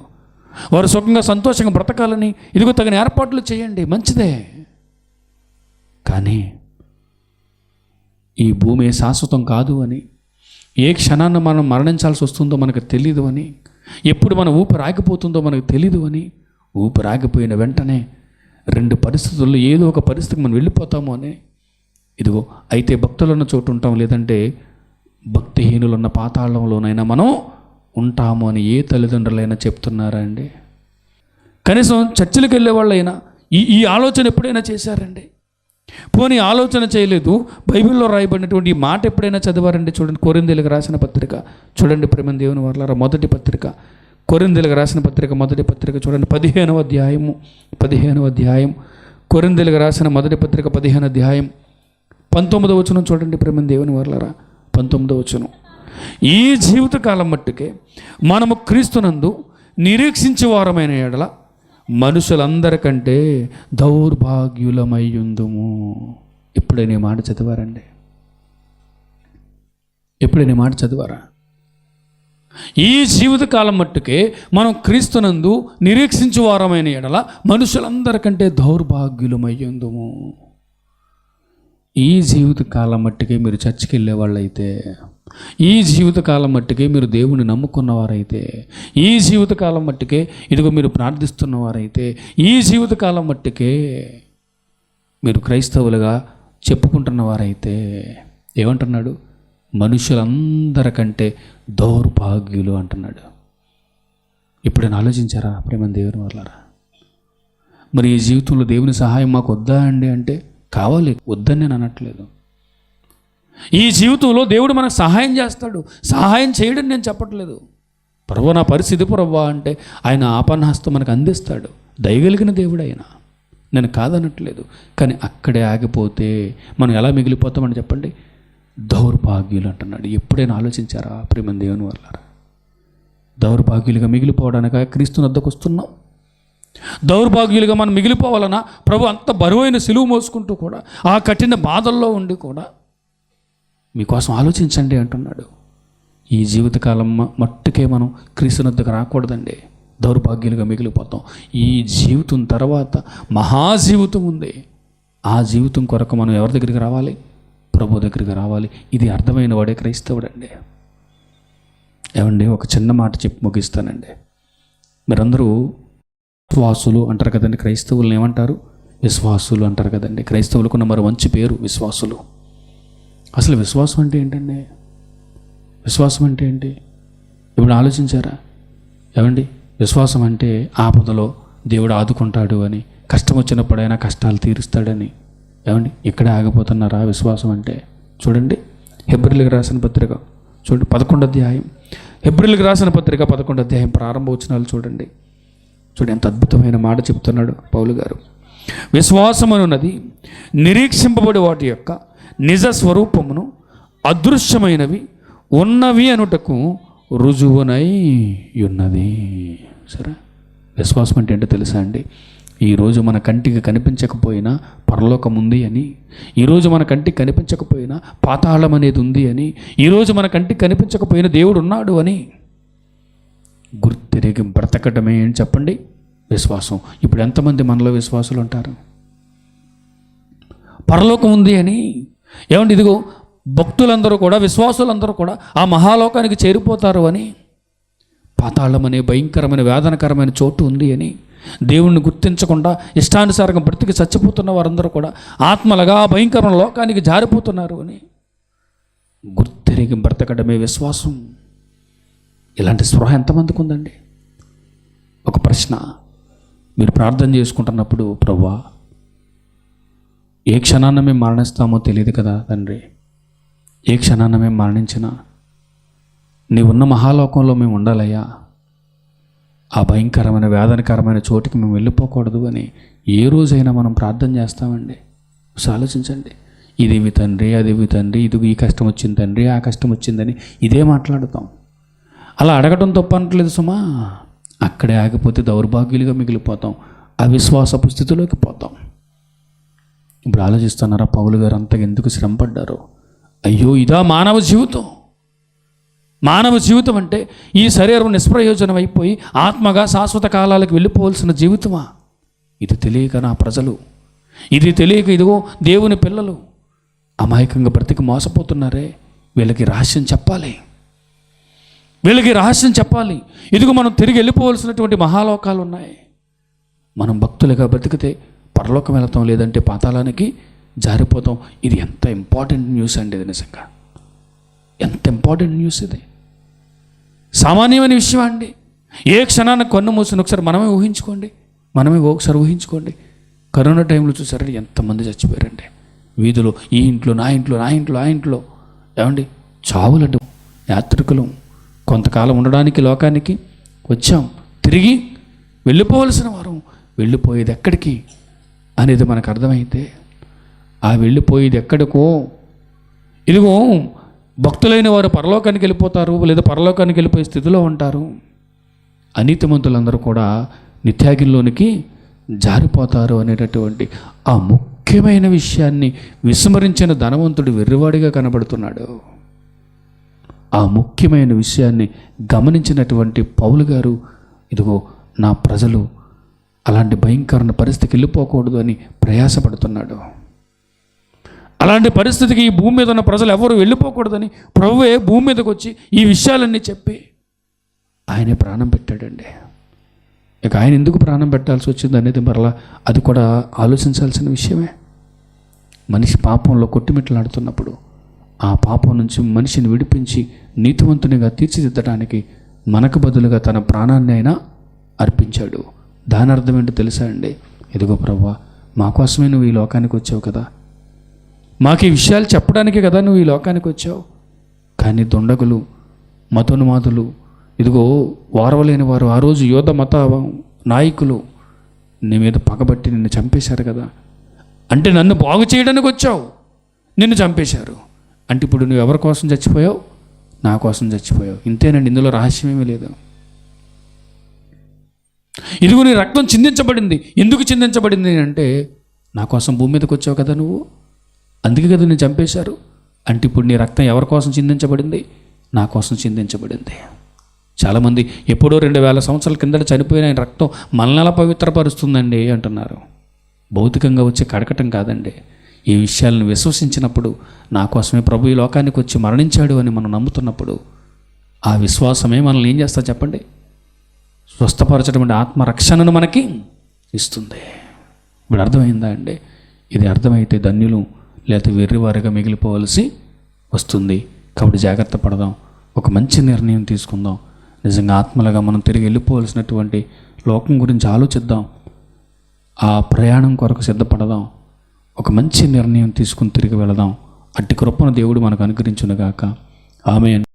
వారు సుఖంగా సంతోషంగా బ్రతకాలని ఇదిగో తగిన ఏర్పాట్లు చేయండి, మంచిదే. కానీ ఈ భూమి శాశ్వతం కాదు అని, ఏ క్షణాన్ని మనం మరణించాల్సి వస్తుందో మనకు తెలీదు అని, ఎప్పుడు మన ఊపిరి ఆగిపోతుందో మనకు తెలీదు అని, ఊపిరి ఆగిపోయిన వెంటనే రెండు పరిస్థితుల్లో ఏదో ఒక పరిస్థితికి మనం వెళ్ళిపోతాము అని, ఇదిగో అయితే భక్తులున్న చోటు ఉంటాం, లేదంటే భక్తిహీనులున్న పాతాళంలోనైనా మనం ఉంటాము అని ఏ తల్లిదండ్రులైనా చెప్తున్నారా అండి? కనీసం చర్చిలకు వెళ్ళే వాళ్ళైనా ఈ ఆలోచన ఎప్పుడైనా చేశారండి? పోనీ ఆలోచన చేయలేదు, బైబిల్లో రాయబడినటువంటి ఈ మాట ఎప్పుడైనా చదివారండి? చూడండి, కొరింథీయులకు రాసిన పత్రిక చూడండి, ప్రేమ దేవుని వాళ్ళారా, మొదటి పత్రిక, కొరింథీయులకు రాసిన పత్రిక, మొదటి పత్రిక చూడండి, 15వ అధ్యాయం, కొరింథీయులకు రాసిన మొదటి పత్రిక 15వ అధ్యాయం 19వ వచనం చూడండి, ప్రేమ దేవుని వాళ్ళారా, 19వ వచనం. ఈ జీవితకాలం మట్టుకే మనము క్రీస్తునందు నిరీక్షించే వారమైన ఎడల మనుషులందరికంటే దౌర్భాగ్యులమయ్యుందుము. ఎప్పుడైనా ఈ మాట చదివారండి? ఎప్పుడైనా ఈ మాట చదివారా? ఈ జీవితకాలం మట్టుకే మనం క్రీస్తునందు నిరీక్షించు వారమైన ఎడల మనుషులందరికంటే దౌర్భాగ్యులమయ్యుందుము. ఈ జీవితకాలం మట్టుకే మీరు చర్చికి వెళ్ళేవాళ్ళైతే, ఈ జీవితకాలం మట్టుకే మీరు దేవుని నమ్ముకున్నవారైతే, ఈ జీవితకాలం మట్టుకే ఇదిగో మీరు ప్రార్థిస్తున్నవారైతే, ఈ జీవితకాలం మట్టుకే మీరు క్రైస్తవులుగా చెప్పుకుంటున్నవారైతే ఏమంటున్నాడు? మనుషులందరికంటే దౌర్భాగ్యులు అంటున్నాడు. ఎప్పుడైనా ఆలోచించారా ప్రేమ దేవుని వాళ్ళారా? మరి ఈ జీవితంలో దేవుని సహాయం మాకు వద్దా అండి అంటే కావాలి, వద్దని నేను అనట్లేదు. ఈ జీవితంలో దేవుడు మనకు సహాయం చేస్తాడు, సహాయం చేయడం నేను చెప్పట్లేదు. ప్రభువా నా పరిస్థితి ప్రభువా అంటే ఆయన ఆపన్నహస్తం మనకు అందిస్తాడు. దయగలిగిన దేవుడు ఆయన, నేను కాదనట్లేదు. కానీ అక్కడే ఆగిపోతే మనం ఎలా మిగిలిపోతామని చెప్పండి? దౌర్భాగ్యులు అంటున్నాడు. ఎప్పుడైనా ఆలోచించారా ప్రియమైన దేవుని వాళ్ళారా? దౌర్భాగ్యులుగా మిగిలిపోవడానిక క్రీస్తు వద్దకు వస్తున్నాం? దౌర్భాగ్యులుగా మనం మిగిలిపోవాలన్నా ప్రభు అంత బరువైన సిలువ మోసుకుంటూ కూడా, ఆ కఠిన బాధల్లో ఉండి కూడా మీకోసం ఆలోచించండి అంటున్నాడు. ఈ జీవితకాలం మట్టుకే మనం క్రీస్తు వద్దకు రాకూడదండి. దౌర్భాగ్యులుగా మిగిలిపోతాం. ఈ జీవితం తర్వాత మహాజీవితం ఉంది. ఆ జీవితం కొరకు మనం ఎవరి దగ్గరికి రావాలి? ప్రభు దగ్గరికి రావాలి. ఇది అర్థమైన వాడే క్రైస్తవుడండి. ఏమండి, ఒక చిన్న మాట చెప్పి ముగిస్తానండి. మీరందరూ విశ్వాసులు అంటారు కదండి. క్రైస్తవులను ఏమంటారు? విశ్వాసులు అంటారు కదండి. క్రైస్తవులకు మరి మంచి పేరు విశ్వాసులు. అసలు విశ్వాసం అంటే ఏంటండి? విశ్వాసం అంటే ఏంటి? ఇప్పుడు ఆలోచించారా? ఏమండి, విశ్వాసం అంటే ఆపదలో దేవుడు ఆదుకుంటాడు అని, కష్టం వచ్చినప్పుడైనా కష్టాలు తీరుస్తాడని. ఏమండి, ఇక్కడే ఆగిపోతున్నారా విశ్వాసం అంటే? చూడండి, హెబ్రీయులకు రాసిన పత్రిక చూడండి 11వ అధ్యాయం. హెబ్రీయులకు రాసిన పత్రిక 11వ అధ్యాయం ప్రారంభ వచనాలు చూడండి. ఎంత అద్భుతమైన మాట చెప్తున్నాడు పౌలు గారు. విశ్వాసం అనున్నది నిరీక్షింపబడి వాటి యొక్క నిజ స్వరూపమును, అదృశ్యమైనవి ఉన్నవి అనుటకు రుజువునై ఉన్నది. సరే, విశ్వాసం అంటే ఏంటో తెలుసా అండి? ఈరోజు మన కంటికి కనిపించకపోయినా పరలోకం ఉంది అని, ఈరోజు మన కంటికి కనిపించకపోయినా పాతాళం అనేది ఉంది అని, ఈరోజు మన కంటికి కనిపించకపోయినా దేవుడు ఉన్నాడు అని గుర్తిరిగి బ్రతకటమే అని చెప్పండి విశ్వాసం. ఇప్పుడు ఎంతమంది మనలో విశ్వాసులు ఉంటారు? పరలోకం ఉంది అని. ఏమండి, ఇదిగో భక్తులందరూ కూడా, విశ్వాసులందరూ కూడా ఆ మహాలోకానికి చేరిపోతారు అని, పాతాళం అనే భయంకరమైన వేదనకరమైన చోటు ఉంది అని, దేవుణ్ణి గుర్తించకుండా ఇష్టానుసారంగా బ్రతికి చచ్చిపోతున్న వారందరూ కూడా ఆత్మలుగా భయంకరమైన లోకానికి జారిపోతున్నారు అని గుర్తిరిగి బ్రతకడమే విశ్వాసం. ఇలాంటి స్పృహ ఎంతమందికి ఉందండి? ఒక ప్రశ్న, మీరు ప్రార్థన చేసుకుంటున్నప్పుడు, ప్రభువా ఏ క్షణాన మేము మరణిస్తామో తెలియదు కదా తండ్రి, ఏ క్షణాన మేము మరణించినా నీవున్న మహాలోకంలో మేము ఉండాలయ్యా, ఆ భయంకరమైన వేదనకరమైన చోటికి మేము వెళ్ళిపోకూడదు అని ఏ రోజైనా మనం ప్రార్థన చేస్తామండి? ఆలోచించండి. ఇదేవి తండ్రి, అదేవి తండ్రి, ఇది ఈ కష్టం వచ్చింది తండ్రి, ఆ కష్టం వచ్చిందని ఇదే మాట్లాడుతాం. అలా అడగడం తప్పు అనట్లేదు సుమా. అక్కడే ఆగిపోతే దౌర్భాగ్యులుగా మిగిలిపోతాం, అవిశ్వాసపు స్థితిలోకి పోతాం. ఇప్పుడు ఆలోచిస్తున్నారా పౌలు గారు అంతగా ఎందుకు శ్రమపడ్డారో? అయ్యో, ఇదా మానవ జీవితం? మానవ జీవితం అంటే ఈ శరీరం నిష్ప్రయోజనం అయిపోయి ఆత్మగా శాశ్వత కాలాలకు వెళ్ళిపోవలసిన జీవితమా? ఇది తెలియక నా ప్రజలు, ఇది తెలియక ఇదిగో దేవుని పిల్లలు అమాయకంగా బ్రతికి మోసపోతున్నారే. వీళ్ళకి రహస్యం చెప్పాలి, వీళ్ళకి రహస్యం చెప్పాలి. ఇదిగో మనం తిరిగి వెళ్ళిపోవలసినటువంటి మహాలోకాలు ఉన్నాయి. మనం భక్తులుగా బ్రతికితే పరలోకం వెళతాం, లేదంటే పాతాళానికి జారిపోతాం. ఇది ఎంత ఇంపార్టెంట్ న్యూస్ అండి! ఇది నిజంగా ఎంత ఇంపార్టెంట్ న్యూస్ ఇది! సామాన్యమైన విషయం అండి. ఏ క్షణాన్ని కన్ను మూసిన ఒకసారి మనమే ఊహించుకోండి, ఒకసారి ఊహించుకోండి. కరోనా టైంలో చూసారండి ఎంతమంది చచ్చిపోయారండి వీధిలో. ఈ ఇంట్లో, నా ఇంట్లో, ఆ ఇంట్లో. ఏమండి, చావులడ్డు. యాత్రికులు కొంతకాలం ఉండడానికి లోకానికి వచ్చాం, తిరిగి వెళ్ళిపోవలసిన వారు. వెళ్ళిపోయేది ఎక్కడికి అనేది మనకు అర్థమైతే, ఆ వెళ్ళిపోయేది ఎక్కడికో, ఇదిగో భక్తులైన వారు పరలోకానికి వెళ్ళిపోతారు, లేదా పరలోకానికి వెళ్ళిపోయే స్థితిలో ఉంటారు. అనీతిమంతులందరూ కూడా నిత్యాగ్నిలోనికి జారిపోతారు అనేటటువంటి ఆ ముఖ్యమైన విషయాన్ని విస్మరించిన ధనవంతుడు వెర్రివాడిగా కనబడుతున్నాడు. ఆ ముఖ్యమైన విషయాన్ని గమనించినటువంటి పౌలు గారు, ఇదిగో నా ప్రజలు అలాంటి భయంకరమైన పరిస్థితికి వెళ్ళిపోకూడదు అని ప్రయాసపడుతున్నాడు. అలాంటి పరిస్థితికి ఈ భూమి మీద ఉన్న ప్రజలు ఎవరు వెళ్ళిపోకూడదని ప్రభువే భూమి మీదకి వచ్చి ఈ విషయాలన్నీ చెప్పి ఆయనే ప్రాణం పెట్టాడండి. ఇక ఆయన ఎందుకు ప్రాణం పెట్టాల్సి వచ్చింది అనేది మరలా అది కూడా ఆలోచించాల్సిన విషయమే. మనిషి పాపంలో కొట్టుమిట్లాడుతున్నప్పుడు ఆ పాపం నుంచి మనిషిని విడిపించి నీతివంతునిగా తీర్చిదిద్దడానికి మనకు బదులుగా తన ప్రాణాన్ని అయినా అర్పించాడు. దాని అర్థం ఏంటో తెలుసా అండి? ఇదిగో ప్రభువా, మా కోసమే నువ్వు ఈ లోకానికి వచ్చావు కదా, మాకు ఈ విషయాలు చెప్పడానికే కదా నువ్వు ఈ లోకానికి వచ్చావు. కానీ దుండగులు, మతోన్మాదులు, ఇదిగో వారవలేని వారు ఆ రోజు యోధ మత నాయకులు నీ మీద పగబట్టి నిన్ను చంపేశారు కదా, అంటే నన్ను బాగు చేయడానికి వచ్చావు, నిన్ను చంపేశారు. అంటే ఇప్పుడు నువ్వు ఎవరి కోసం చచ్చిపోయావు? నా కోసం చచ్చిపోయావు. ఇంతేనండి, ఇందులో రహస్యమేమీ లేదు. ఇదిగో నీ రక్తం చిందించబడింది. ఎందుకు చిందించబడింది అంటే, నా కోసం భూమి మీదకి వచ్చావు కదా నువ్వు, అందుకే కదా నేను చంపేశారు. అంటే ఇప్పుడు నీ రక్తం ఎవరి కోసం చిందించబడింది? నా కోసం చిందించబడింది. చాలామంది ఎప్పుడో 2000 సంవత్సరాల కిందట చనిపోయిన ఆయన రక్తం మనల్ని ఎలా పవిత్రపరుస్తుందండి అంటున్నారు. భౌతికంగా వచ్చే కడకటం కాదండి. ఈ విషయాలను విశ్వసించినప్పుడు, నా కోసమే ప్రభు ఈ లోకానికి వచ్చి మరణించాడు అని మనం నమ్ముతున్నప్పుడు, ఆ విశ్వాసమే మనల్ని ఏం చేస్తా చెప్పండి? స్వస్థపరచడం ఆత్మరక్షణను మనకి ఇస్తుంది. ఇప్పుడు అర్థమైందా అండి? ఇది అర్థమైతే ధన్యులు, లేకపోతే వెర్రివారిగా మిగిలిపోవలసి వస్తుంది. కాబట్టి జాగ్రత్త పడదాం, ఒక మంచి నిర్ణయం తీసుకుందాం. నిజంగా ఆత్మలుగా మనం తిరిగి వెళ్ళిపోవలసినటువంటి లోకం గురించి ఆలోచిద్దాం. ఆ ప్రయాణం కొరకు సిద్ధపడదాం. ఒక మంచి నిర్ణయం తీసుకుని తిరిగి వెళదాం. అట్టి కృపను దేవుడు మనకు అనుగ్రహించునుగాక. ఆమేన్.